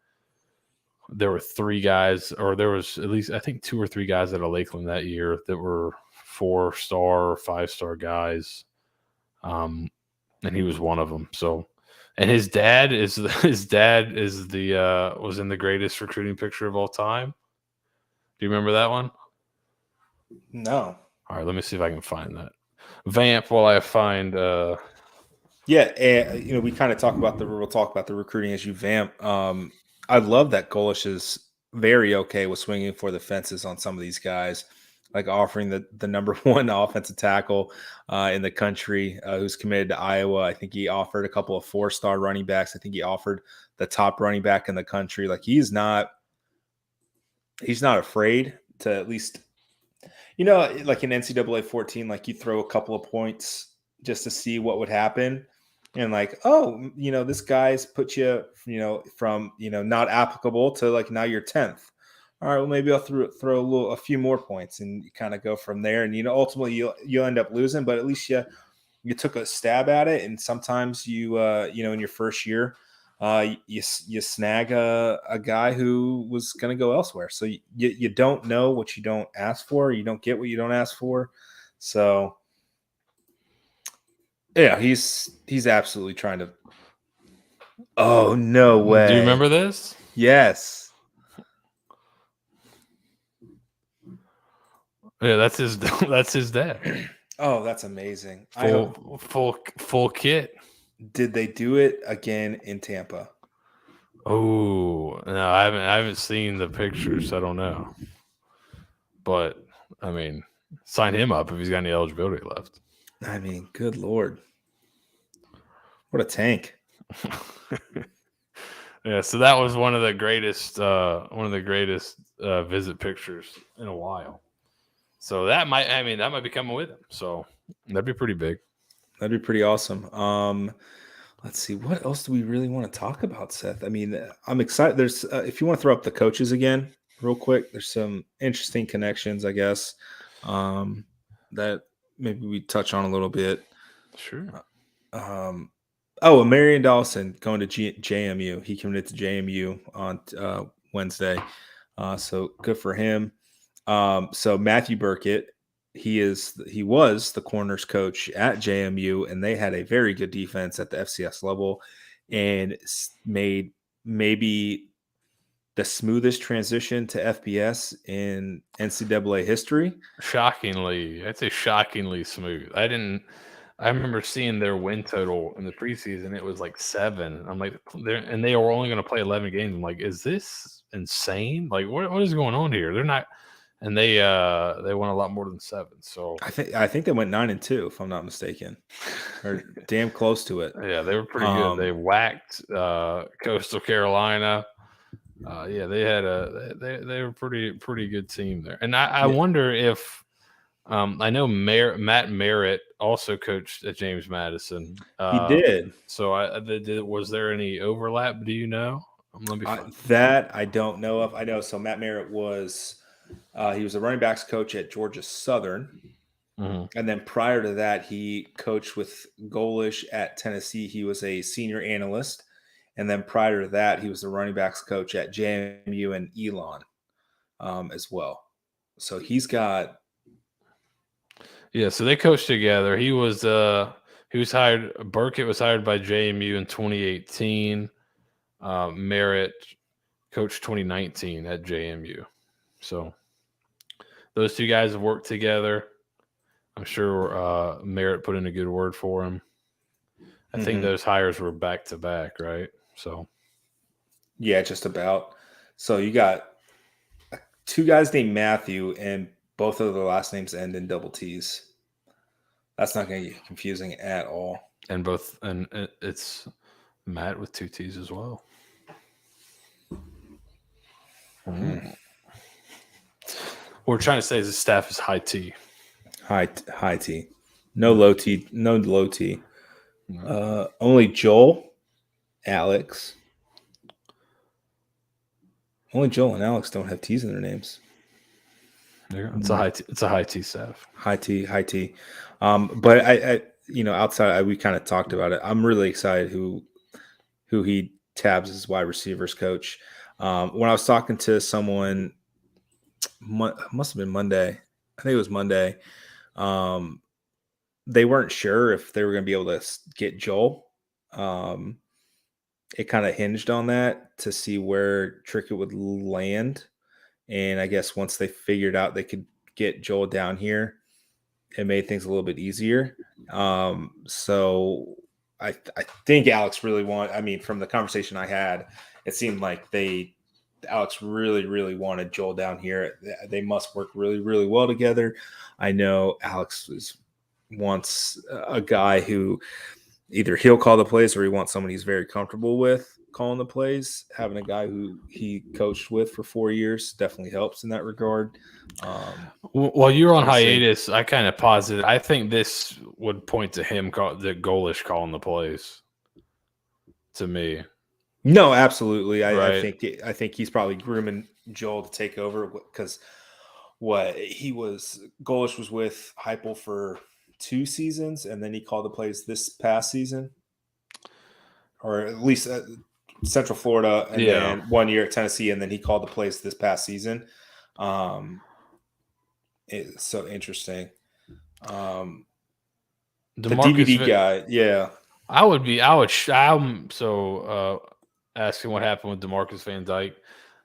There were 3 guys, or there was at least, I think, 2 or 3 guys out of Lakeland that year that were 4-star or 5-star guys. And he was one of them. So, and his dad was in the greatest recruiting picture of all time. Do you remember that one? No. All right, let me see if I can find that. Vamp while I find. Yeah, we kind of we'll talk about the recruiting as you vamp. I love that Golesh is very okay with swinging for the fences on some of these guys, like offering the number 1 offensive tackle in the country who's committed to Iowa. I think he offered a couple of 4-star running backs. I think he offered the top running back in the country. Like he's not afraid to at least, like in NCAA 14, like you throw a couple of points just to see what would happen. And like, oh, this guy's put you, from, not applicable to like now you're 10th. All right, well, maybe I'll throw a few more points and you kind of go from there. And, ultimately you'll end up losing, but at least you took a stab at it. And sometimes you in your first year, you snag a guy who was going to go elsewhere. So you don't know what you don't ask for. You don't get what you don't ask for. So yeah, he's absolutely trying to. Oh, no way. Do you remember this? Yes. Yeah, that's his dad. Oh, that's amazing. Full kit. Did they do it again in Tampa? Oh, no, I haven't seen the pictures. I don't know. But I mean, sign him up if he's got any eligibility left. I mean, good Lord. What a tank. Yeah, so that was one of the greatest visit pictures in a while. So that might be coming with him. So that'd be pretty big. That'd be pretty awesome. Let's see, what else do we really want to talk about, Seth? I mean, I'm excited. There's if you want to throw up the coaches again real quick, there's some interesting connections, I guess, that maybe we touch on a little bit. Sure. Marion Dawson going to JMU. He committed to JMU on Wednesday. So good for him. So Matthew Burkett, he was the corners coach at JMU, and they had a very good defense at the FCS level and made maybe the smoothest transition to FBS in NCAA history. Shockingly, I'd say shockingly smooth. I remember seeing their win total in the preseason. It was like 7. I'm like, and they were only going to play 11 games. I'm like, is this insane? Like, what is going on here? They're not, and they won a lot more than 7. So I think they went 9-2, if I'm not mistaken, or damn close to it. Yeah, they were pretty good. They whacked Coastal Carolina. Yeah, they had they were pretty good team there. And I wonder if. I know Matt Merritt also coached at James Madison. He did. So was there any overlap? Do you know? That I don't know of. I know. So Matt Merritt was he was a running backs coach at Georgia Southern, and then prior to that, he coached with Golesh at Tennessee. He was a senior analyst, and then prior to that, he was the running backs coach at JMU and Elon, as well. So he's got. Yeah, so they coached together. He was hired. Burkett was hired by JMU in 2018. Merritt coached 2019 at JMU. So those two guys have worked together. I'm sure Merritt put in a good word for him. I think those hires were back to back, right? So yeah, just about. So you got 2 guys named Matthew, and both of their last names end in double T's. That's not going to get confusing at all. And it's Matt with 2 T's as well. What we're trying to say is the staff is high T. High T. No low T. No low T. Only Joel, Alex. Only Joel and Alex don't have T's in their names. It's a high T staff. High T. But I outside, we kind of talked about it. I'm really excited who who he tabs as wide receivers coach. When I was talking to someone, must have been Monday. I think it was Monday. They weren't sure if they were going to be able to get Joel. It kind of hinged on that to see where Trickett would land. And I guess once they figured out they could get Joel down here, it made things a little bit easier. So I think Alex really from the conversation I had, it seemed like Alex really, really wanted Joel down here. They must work really, really well together. I know Alex wants a guy who either he'll call the plays or he wants someone he's very comfortable with calling the plays. Having a guy who he coached with for 4 years definitely helps in that regard. While you're on hiatus, I kind of posited. I think this would point to him, the Golesh calling the plays. To me, no, absolutely. Right. I think he's probably grooming Joel to take over because Golesh was with Heupel for 2 seasons, and then he called the plays this past season, or at least Central Florida, and then 1 year at Tennessee, and then he called the plays this past season. It's so interesting. The DVD guy, yeah. I'm asking what happened with DeMarcus Van Dyke.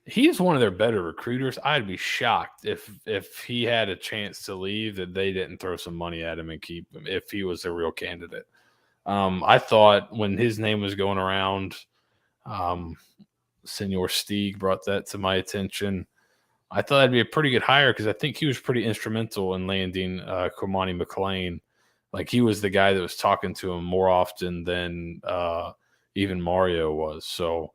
He's one of their better recruiters. I'd be shocked if he had a chance to leave that they didn't throw some money at him and keep him if he was a real candidate. I thought when his name was going around, Senor Stieg brought that to my attention. I thought that'd be a pretty good hire because I think he was pretty instrumental in landing Cormani McClain. Like he was the guy that was talking to him more often than even Mario was. So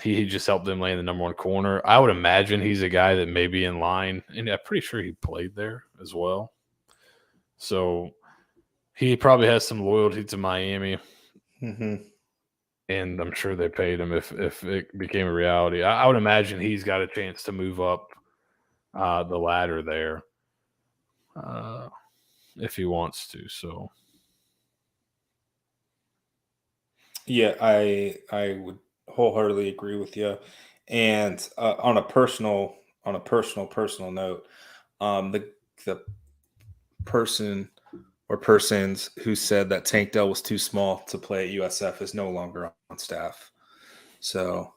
he just helped them land the number 1 corner. I would imagine he's a guy that may be in line, and I'm pretty sure he played there as well. So he probably has some loyalty to Miami. Mm-hmm. And I'm sure they paid him if it became a reality. I would imagine he's got a chance to move up the ladder there if he wants to. So, yeah, I would wholeheartedly agree with you. And on a personal note, the person or persons who said that Tank Dell was too small to play at USF is no longer on staff. So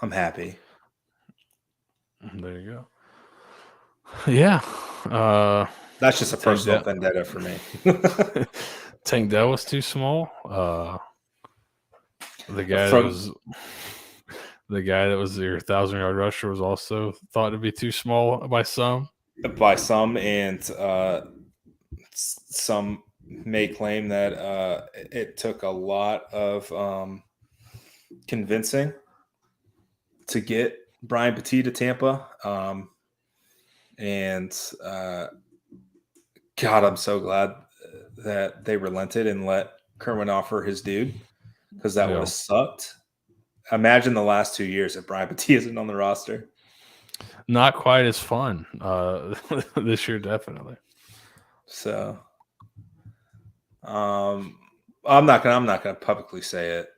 I'm happy. There you go. Yeah. That's just a personal vendetta for me. Tank Dell was too small. The guy that was your 1,000-yard rusher was also thought to be too small by some. And some may claim that it took a lot of convincing to get Brian Petit to Tampa. God, I'm so glad that they relented and let Kerwin offer his dude because that would have sucked. Imagine the last 2 years if Brian Petit isn't on the roster. Not quite as fun this year, definitely. So, I'm not gonna publicly say it.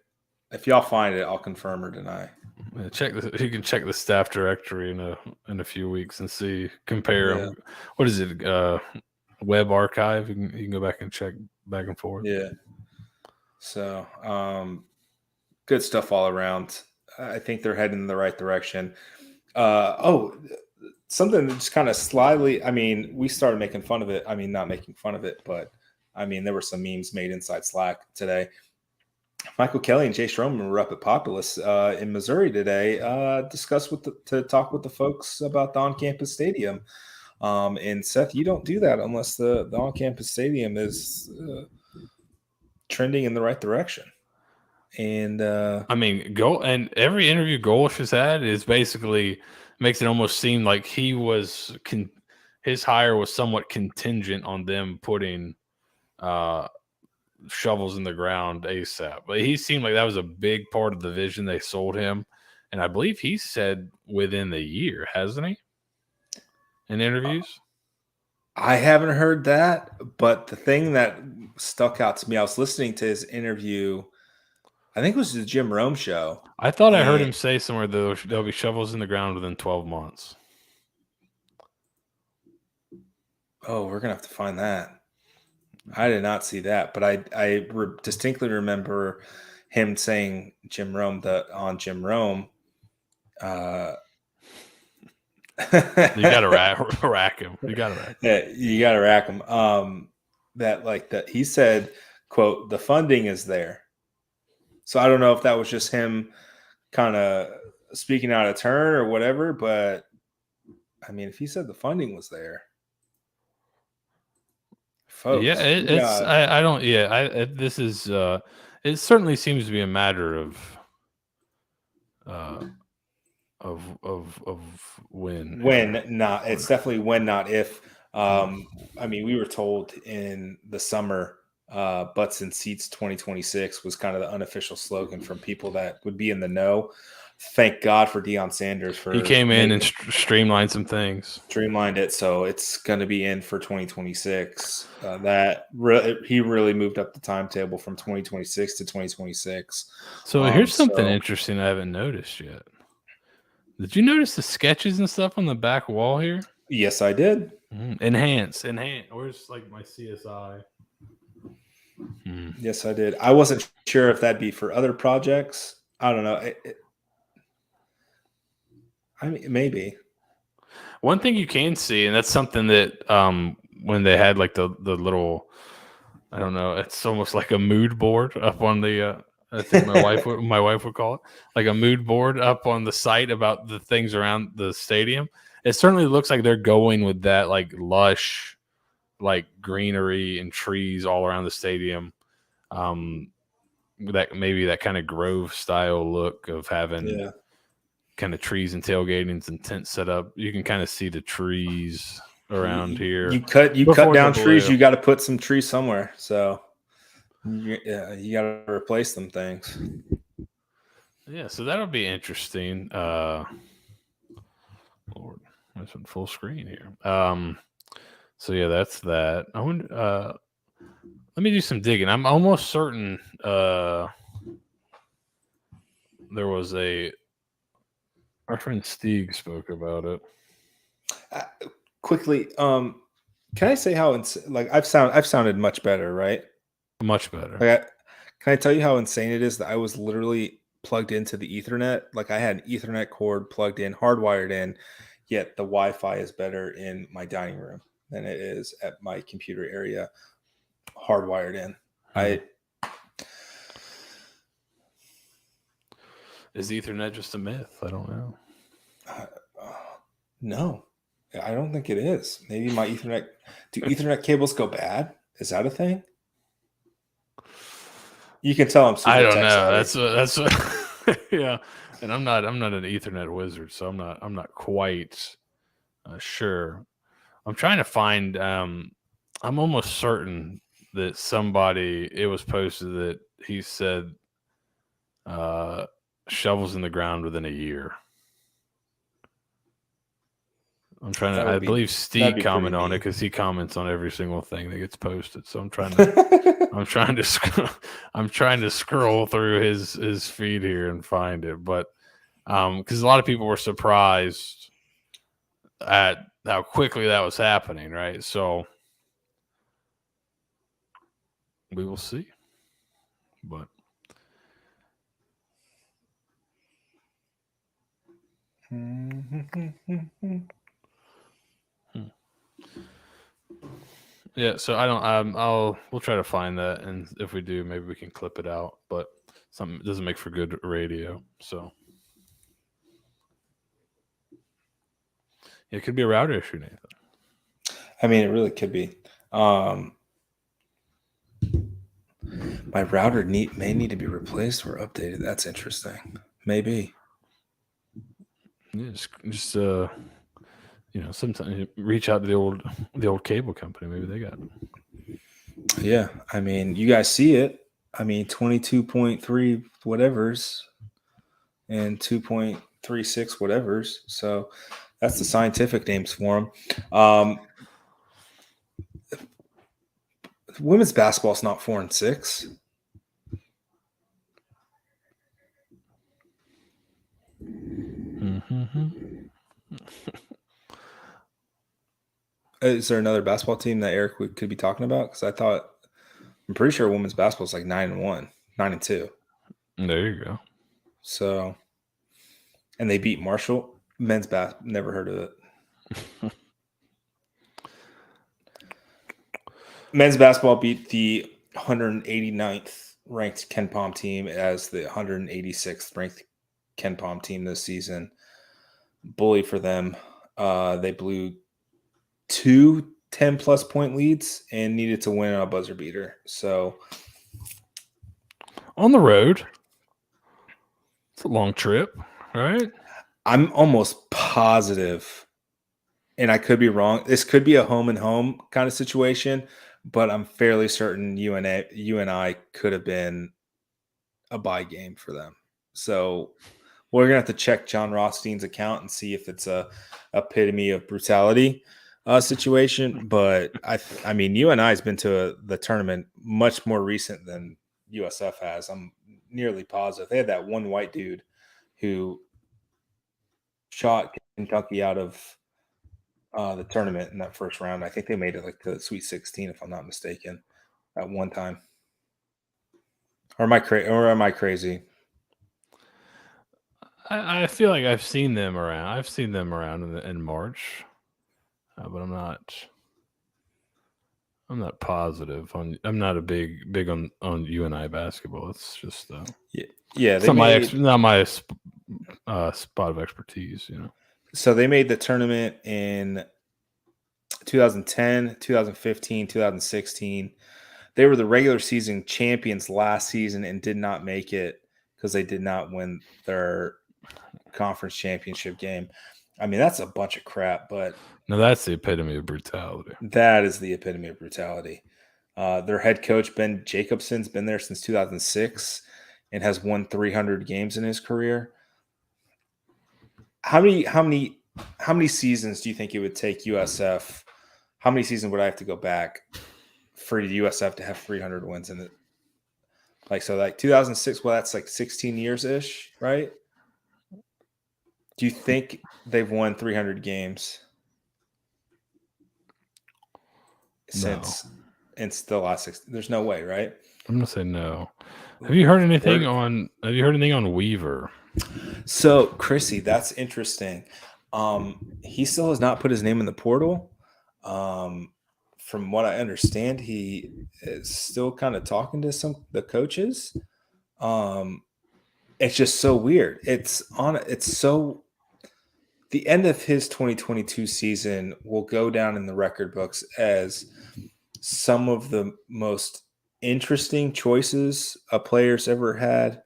If y'all find it, I'll confirm or deny. You can check the staff directory in a few weeks and compare them. What is it? Web archive. You can go back and check back and forth. Yeah. So, good stuff all around. I think they're heading in the right direction. Something that's kind of slyly. We started making fun of it. Not making fun of it, but there were some memes made inside Slack today. Michael Kelly and Jay Stroman were up at Populous in Missouri today, to talk with the folks about the on-campus stadium. And Seth, you don't do that unless the on-campus stadium is trending in the right direction. And and every interview Golesh has had is basically makes it almost seem like his hire was somewhat contingent on them putting shovels in the ground ASAP. But he seemed like that was a big part of the vision they sold him. And I believe he said within the year, hasn't he? In interviews? I haven't heard that, but the thing that stuck out to me. I was listening to his interview. I think it was the Jim Rome show. I thought I heard him say somewhere there'll be shovels in the ground within 12 months. Oh, we're gonna have to find that. I did not see that, but I distinctly remember him saying Jim Rome on Jim Rome. You got to rack him. You got to rack him. Yeah, you got to rack him. That he said, "quote the funding is there." So I don't know if that was just him kind of speaking out of turn or whatever, but I mean, if he said the funding was there, folks, yeah, I don't. Yeah, this is. It certainly seems to be a matter of when not. It's definitely when, not if. I mean, we were told in the summer, butts and seats 2026 was kind of the unofficial slogan from people that would be in the know. Thank God for Deion Sanders he came in and streamlined some things. Streamlined it, so it's going to be in for 2026. He really moved up the timetable from 2026 to 2026. So here's something interesting I haven't noticed yet. Did you notice the sketches and stuff on the back wall here? Yes, I did. Enhance. Where's like my CSI? Yes, I did. I wasn't sure if that'd be for other projects. I don't know. I mean, maybe. One thing you can see, and that's something that when they had like the little, I don't know, it's almost like a mood board up on the. I think my wife would call it like a mood board up on the site about the things around the stadium. It certainly looks like they're going with that like lush, like greenery and trees all around the stadium. That maybe that kind of Grove style look of having kind of trees and tailgatings and tents set up. You can kind of see the trees around here. You cut down trees. You got to put some trees somewhere. So you got to replace them things. Yeah, so that'll be interesting. Lord, I went full screen here. So yeah, that's that. I wonder. Let me do some digging. I'm almost certain there was our friend Stieg spoke about it. Quickly, can I say how I've sounded much better, right? Much better. Can I tell you how insane it is that I was literally plugged into the Ethernet? Like I had an Ethernet cord plugged in, hardwired in, yet the Wi-Fi is better in my dining room than it is at my computer area, hardwired in. Is Ethernet just a myth? I don't know. No, I don't think it is. Maybe my Ethernet. Do Ethernet cables go bad? Is that a thing? You can tell I'm super I don't tech know. savvy. That's yeah. And I'm not an Ethernet wizard, so I'm not quite sure. I'm trying to find. I'm almost certain that it was posted that he said shovels in the ground within a year. I believe Steve commented on it because he comments on every single thing that gets posted. So I'm trying to scroll through his feed here and find it. But because a lot of people were surprised at how quickly that was happening, right? So we will see. But yeah, so I don't. We'll try to find that, and if we do, maybe we can clip it out. But something doesn't make for good radio, so it could be a router issue, Nathan. I mean, it really could be. My router may need to be replaced or updated. That's interesting. Maybe. Yeah, just sometimes reach out to the old cable company. Maybe they got it. Yeah, I mean, you guys see it. I mean, 22.3 whatevers and 2.36 whatevers. So that's the scientific names for them. Women's basketball's not 4-6. Mm-hmm. Is there another basketball team that Eric could be talking about? Because I'm pretty sure women's basketball is like 9-1, 9-2. There you go. So, and they beat Marshall. Men's basketball, never heard of it. Men's basketball beat the 189th ranked Ken Palm team as the 186th ranked Ken Palm team this season. Bully for them. They blew 2 10-plus point leads and needed to win a buzzer beater. So on the road, it's a long trip, right? I'm almost positive, and I could be wrong, this could be a home and home kind of situation, but I'm fairly certain UNI could have been a bye game for them. So we're gonna have to check John Rothstein's account and see if it's a epitome of brutality situation. But I mean, UNI has been to the tournament much more recent than USF has. I'm nearly positive they had that one white dude who shot Kentucky out of the tournament in that first round. I think they made it like to the Sweet 16, if I'm not mistaken, at one time. Or am I crazy? I feel like I've seen them around. I've seen them around in March, but I'm not positive on. I'm not a big on UNI basketball. It's just yeah. It's not my spot of expertise. So they made the tournament in 2010, 2015, 2016. They were the regular season champions last season and did not make it because they did not win their conference championship game. I mean, that's a bunch of crap, but no, that's the epitome of brutality. That is the epitome of brutality. Their head coach, Ben Jacobson's been there since 2006 and has won 300 games in his career. How many seasons do you think it would take USF? How many seasons would I have to go back for USF to have 300 wins in it? Like 2006, well, that's like 16 years-ish, right? Do you think they've won 300 games since it's the last 6? There's no way, right? I'm gonna say no. Have you heard anything on Weaver? So, Chrissy, that's interesting. He still has not put his name in the portal. From what I understand, he is still kind of talking to the coaches. It's just so weird. The end of his 2022 season will go down in the record books as some of the most interesting choices a player's ever had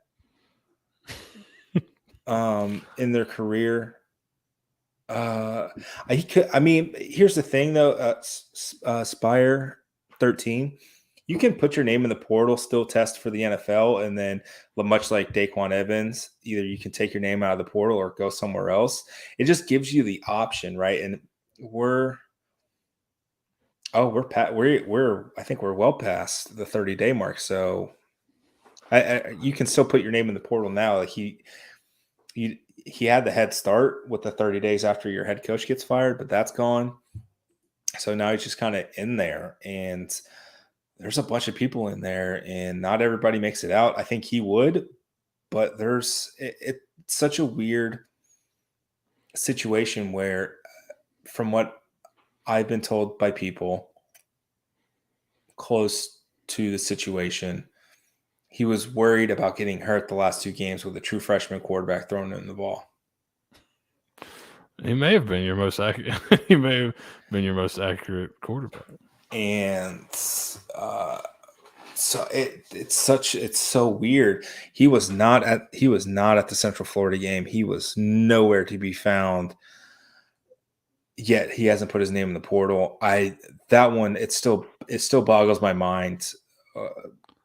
in their career. Here's the thing though, Spire 13, you can put your name in the portal, still test for the NFL, and then much like Daquan Evans, either you can take your name out of the portal or go somewhere else. It just gives you the option, right? And I think we're well past the 30-day mark. So you can still put your name in the portal now. Like he had the head start with the 30 days after your head coach gets fired, but that's gone. So now he's just kind of in there, and there's a bunch of people in there, and not everybody makes it out. I think he would, but it's such a weird situation where, from what I've been told by people close to the situation, he was worried about getting hurt the last 2 games with a true freshman quarterback throwing him the ball. He may have been your most accurate. He may have been your most accurate quarterback. And so it's so weird. He was not at the Central Florida game. He was nowhere to be found. Yet he hasn't put his name in the portal. It still boggles my mind.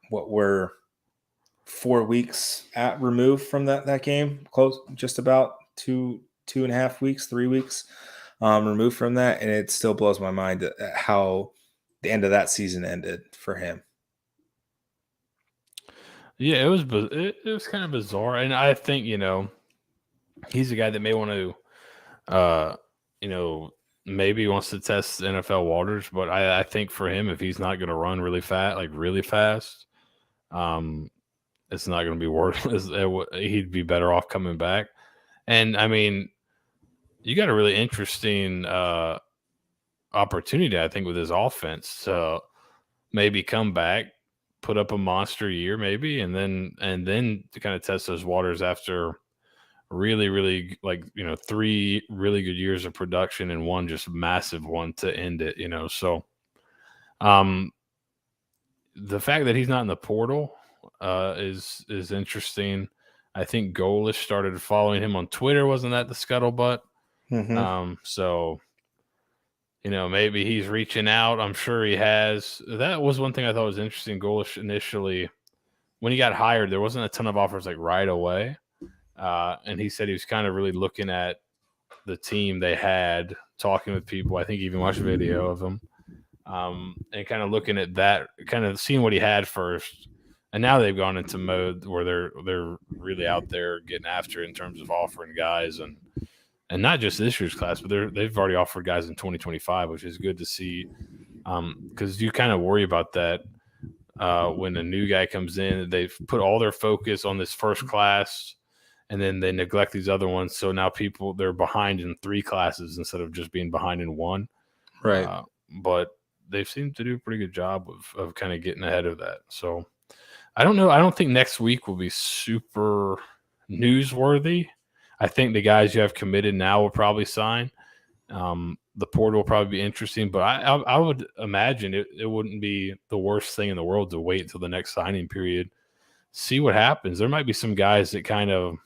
What we're 4 weeks removed from that game, close, just about 2.5 weeks, 3 weeks removed from that, and it still blows my mind how the end of that season ended for him. Yeah, it was kind of bizarre, and I think he's a guy that may want to, maybe wants to test NFL waters, but I think for him, if he's not going to run really fast, it's not going to be worth. He'd be better off coming back. And I mean, you got a really interesting opportunity, I think, with his offense to maybe come back, put up a monster year, maybe, and then to kind of test those waters after really, really 3 really good years of production and one just massive one to end it. So the fact that he's not in the portal is interesting. I think Golesh started following him on Twitter. Wasn't that the scuttlebutt? So, maybe he's reaching out. I'm sure he has. That was one thing I thought was interesting. Golesh initially, when he got hired, there wasn't a ton of offers like right away. And he said he was kind of really looking at the team they had, talking with people. I think he even watched a video of him. And kind of looking at that, kind of seeing what he had first. And now they've gone into mode where they're really out there getting after it in terms of offering guys and not just this year's class, but they've already offered guys in 2025, which is good to see. Because you kind of worry about that when a new guy comes in. They've put all their focus on this first class, and then they neglect these other ones. So now they're behind in 3 classes instead of just being behind in 1. Right. But they've seemed to do a pretty good job of kind of getting ahead of that. So I don't know. I don't think next week will be super newsworthy. I think the guys you have committed now will probably sign. The portal will probably be interesting, but I would imagine it wouldn't be the worst thing in the world to wait until the next signing period, see what happens. There might be some guys that kind of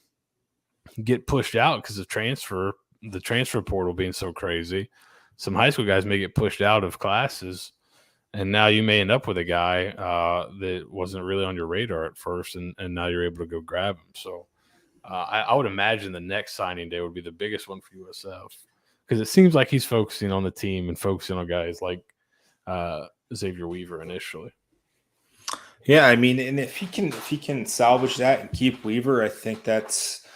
get pushed out because of the transfer portal being so crazy. Some high school guys may get pushed out of classes, and now you may end up with a guy that wasn't really on your radar at first, and now you're able to go grab him. So I would imagine the next signing day would be the biggest one for USF, because it seems like he's focusing on the team and focusing on guys like Xavier Weaver initially. Yeah, I mean, and if he can salvage that and keep Weaver, I think that's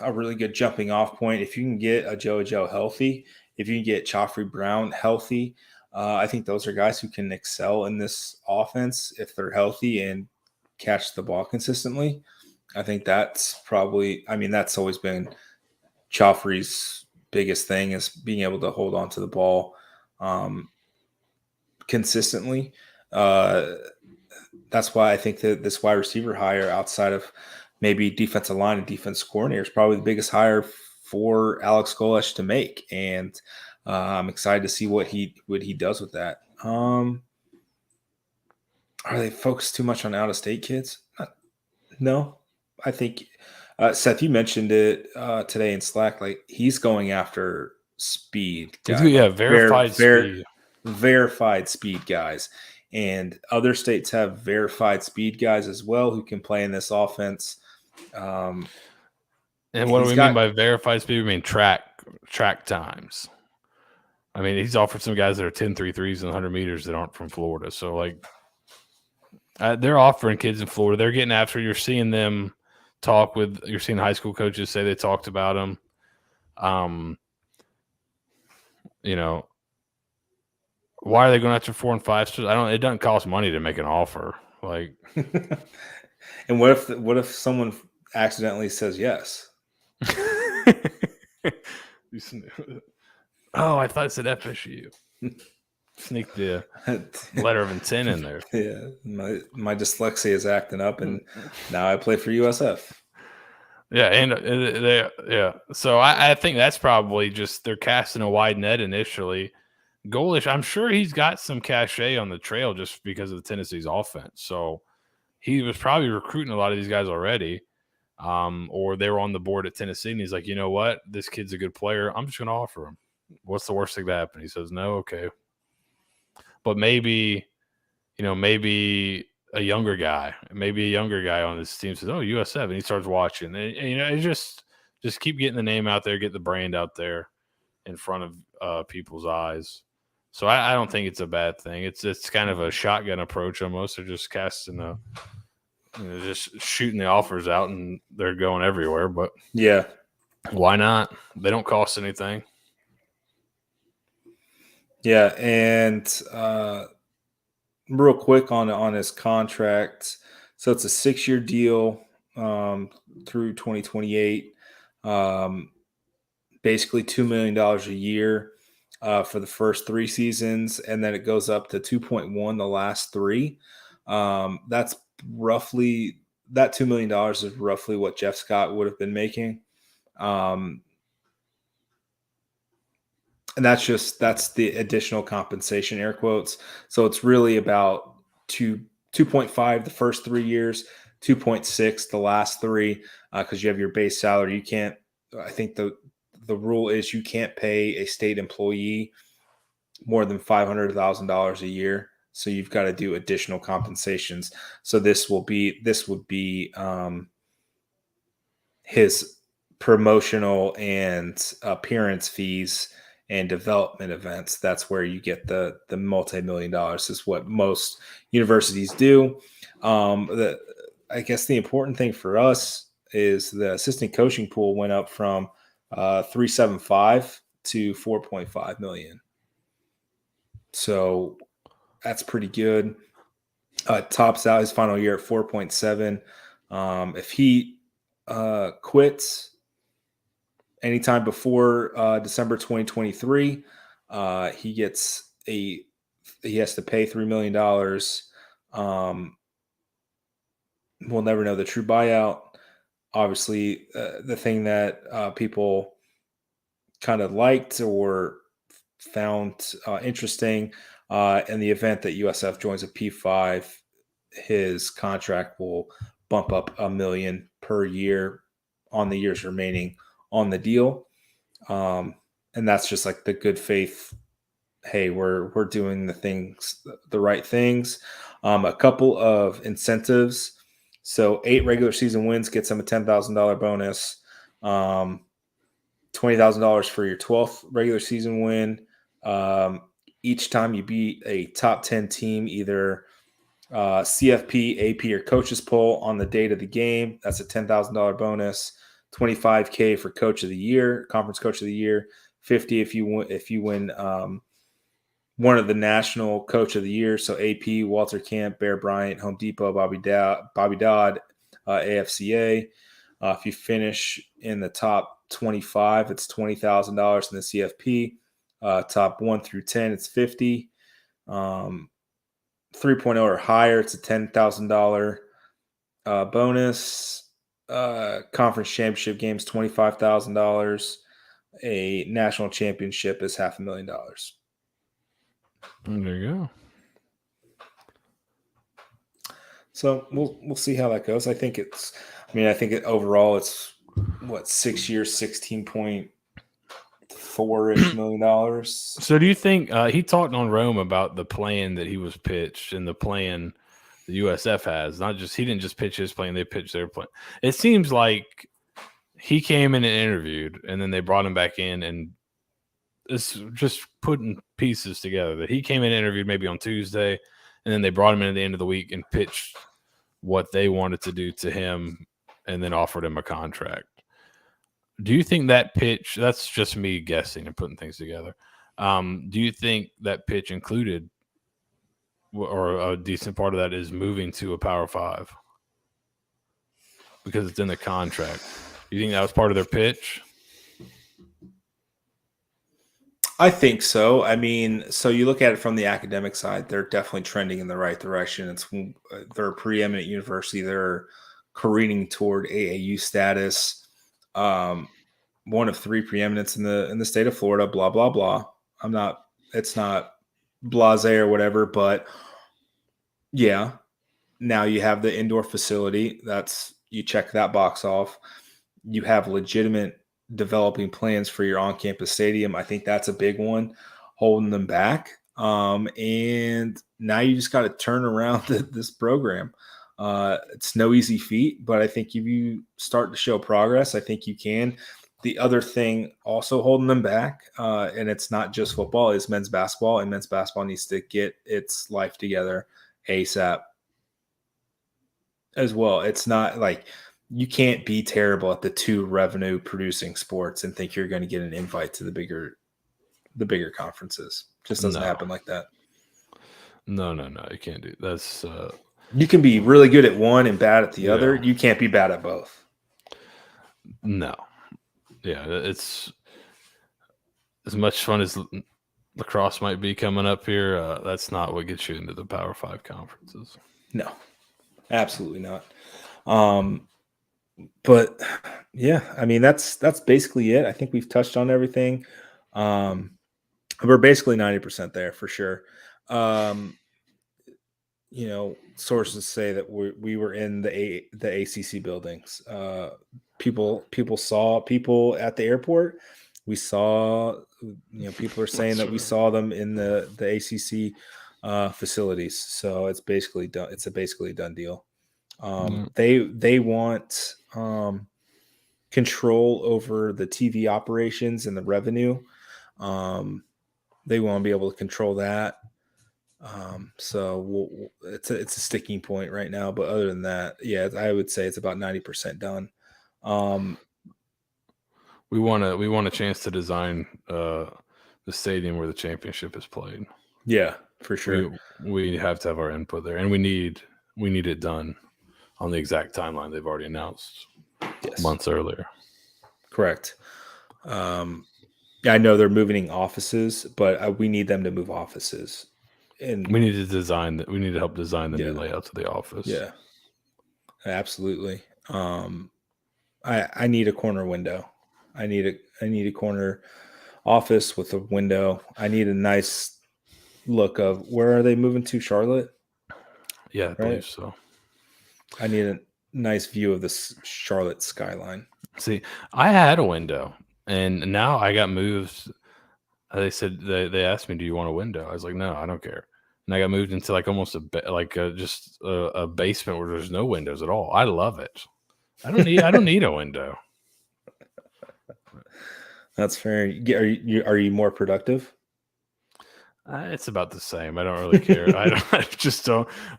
a really good jumping off point. If you can get a Joe healthy, if you can get Joffrey Brown healthy, I think those are guys who can excel in this offense if they're healthy and catch the ball consistently. I think that's that's always been Joffrey's biggest thing, is being able to hold on to the ball consistently. That's why I think that this wide receiver hire, outside of maybe defensive line and defense coordinator, is probably the biggest hire for Alex Golesh to make. And I'm excited to see what he does with that. Are they focused too much on out-of-state kids? No. I think, Seth, you mentioned it today in Slack. Like, he's going after speed guys. Speed. Verified speed guys. And other states have verified speed guys as well who can play in this offense. And what do we mean by verified speed? We mean track times. I mean, he's offered some guys that are 10.33s and 100 meters that aren't from Florida. So, they're offering kids in Florida. They're getting after it. You're seeing them talk with – you're seeing high school coaches say they talked about them. Why are they going after 4 and 5 stars? It doesn't cost money to make an offer. And what if someone accidentally says yes? Oh, I thought it said FSU. Sneak the letter of intent in there. Yeah, my dyslexia is acting up, and now I play for USF. Yeah, and so I think that's probably just they're casting a wide net initially. Golesh, I'm sure he's got some cachet on the trail just because of the Tennessee's offense. So he was probably recruiting a lot of these guys already, or they were on the board at Tennessee, and he's like, you know what, this kid's a good player. I'm just going to offer him. What's the worst thing that happen? He says, no, okay. But maybe a younger guy on this team says, oh, USF, and he starts watching. And just keep getting the name out there, get the brand out there in front of people's eyes. So I don't think it's a bad thing. It's kind of a shotgun approach almost. They're just casting just shooting the offers out, and they're going everywhere. But Yeah. why not? They don't cost anything. Yeah, and real quick on his contract. So it's a 6-year deal through 2028. Basically $2 million a year for the first 3 seasons, and then it goes up to 2.1 the last 3. That's roughly that $2 million is roughly what Jeff Scott would have been making. And that's the additional compensation, air quotes. So it's really about 2.5 the first 3 years, 2.6 the last 3, because you have your base salary. You can't. I think the rule is you can't pay a state employee more than $500,000 a year. So you've got to do additional compensations. So this would be his promotional and appearance fees and development events. That's where you get the multi-million dollars. Is what most universities do. I guess the important thing for us is the assistant coaching pool went up from 3.75 to 4.5 million. So that's pretty good. Tops out his final year at 4.7. If he quits anytime before December 2023, he has to pay $3 million. We'll never know the true buyout. Obviously, the thing that people kind of liked or found interesting in the event that USF joins a P5, his contract will bump up $1 million per year on the years remaining on the deal. And that's just like the good faith. Hey, we're doing the right things. A couple of incentives. So 8 regular season wins gets him a $10,000 bonus. $20,000 for your 12th regular season win. Each time you beat a top 10 team, either CFP, AP, or coaches poll on the date of the game, that's a $10,000 bonus. $25K for coach of the year, conference coach of the year. $50 if you win one of the national coach of the year. So AP, Walter Camp, Bear Bryant, Home Depot, Bobby Dodd, AFCA. If you finish in the top 25, it's $20,000 in the CFP. Top 1 through 10, it's $50. 3.0 or higher, it's a $10,000 bonus. Conference championship games, $25,000. A national championship is $500,000. There you go. So we'll see how that goes. I think overall it's 6 years, $16.4 million. So do you think he talked on Rome about the plan that he was pitched and the plan the USF has? He didn't just pitch his plan; they pitched their plan. It seems like he came in and interviewed, and then they brought him back in, and it's just putting pieces together. That he came in and interviewed maybe on Tuesday, and then they brought him in at the end of the week and pitched what they wanted to do to him, and then offered him a contract. Do you think that pitch? That's just me guessing and putting things together. Do you think that pitch included, or a decent part of that is moving to a Power 5 because it's in the contract? You think that was part of their pitch? I think so. I mean, so you look at it from the academic side, they're definitely trending in the right direction. They're a preeminent university. They're careening toward AAU status. One of 3 preeminents in the state of Florida. Blah blah blah. It's not blasé or whatever, but yeah. Now you have the indoor facility. You check that box off. You have legitimate developing plans for your on-campus stadium. I think that's a big one holding them back. And now you just got to turn around this program. It's no easy feat, but I think if you start to show progress, I think you can. The other thing also holding them back, and it's not just football, is men's basketball, and men's basketball needs to get its life together ASAP as well. It's not like you can't be terrible at the two revenue producing sports and think you're going to get an invite to the bigger conferences. Just doesn't happen like that. No, you can't do that's. You can be really good at one and bad at the other. You can't be bad at both. No. Yeah, it's as much fun as lacrosse might be coming up here. That's not what gets you into the Power 5 conferences. No, absolutely not. But yeah, I mean, that's basically it. I think we've touched on everything. We're basically 90% there for sure. Sources say that we were in the ACC buildings. People saw people at the airport. We saw, people are saying that we saw them in the ACC facilities. So it's basically done. It's basically a done deal. They want control over the TV operations and the revenue. They want to be able to control that. So it's a sticking point right now. But other than that, yeah, I would say it's about 90% done. We want a chance to design the stadium where the championship is played. Yeah, for sure. We have to have our input there, and we need it done on the exact timeline they've already announced months earlier. Correct. I know they're moving offices, but we need them to move offices. And we need to design that. We need to help design the new layouts of the office. Yeah, absolutely. I need a corner window. I need a corner office with a window. I need a nice look of where are they moving to? Charlotte? Yeah, I believe so. I need a nice view of the Charlotte skyline. See, I had a window, and now I got moved. They said they asked me, "Do you want a window?" I was like, "No, I don't care." And I got moved into like almost just a basement where there's no windows at all. I love it. I don't need a window. That's fair. Are you more productive? It's about the same. I don't really care. I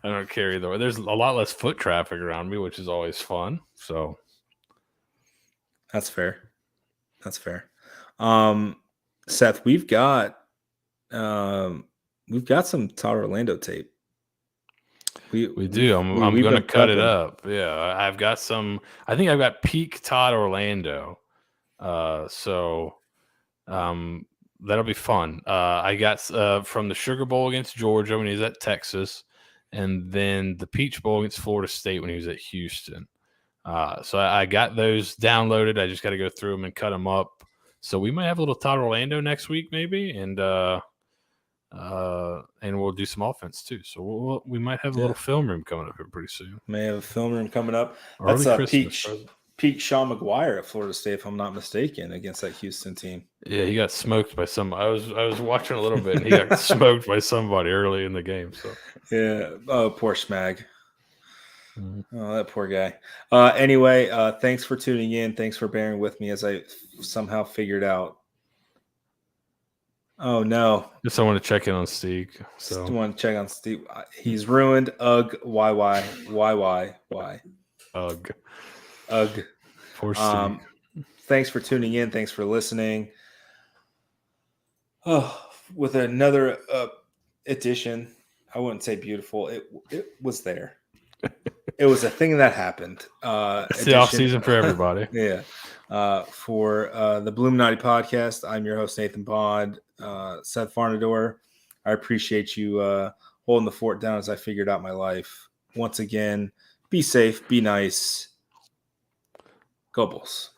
don't care either way. There's a lot less foot traffic around me, which is always fun. So that's fair. Seth, we've got some Todd Orlando tape. We do. I'm going to cut it up. Yeah, I've got some. I think I've got peak Todd Orlando. So that'll be fun. I got from the Sugar Bowl against Georgia when he was at Texas, and then the Peach Bowl against Florida State when he was at Houston. So I got those downloaded. I just got to go through them and cut them up. So we might have a little Todd Orlando next week, maybe, and we'll do some offense too. So we might have a little film room coming up here pretty soon. May have a film room coming up. That's peak Sean McGuire at Florida State, if I'm not mistaken, against that Houston team. Yeah, he got smoked by some. I was watching a little bit, and he got smoked by somebody early in the game. So yeah, poor Schmag. Oh, that poor guy. Anyway, thanks for tuning in. Thanks for bearing with me as I somehow figured out. Oh no! Just I want to check in on Steve. So just want to check on Steve. He's ruined. Ugh. Why? Ugh. Poor Steve. Thanks for tuning in. Thanks for listening. Oh, with another edition. I wouldn't say beautiful. It was there. It was a thing that happened. It's the off season for everybody. Yeah. For the Bulluminati podcast, I'm your host, Nathan Bond. Seth Varnadore, I appreciate you holding the fort down as I figured out my life. Once again, be safe, be nice. Go Bulls.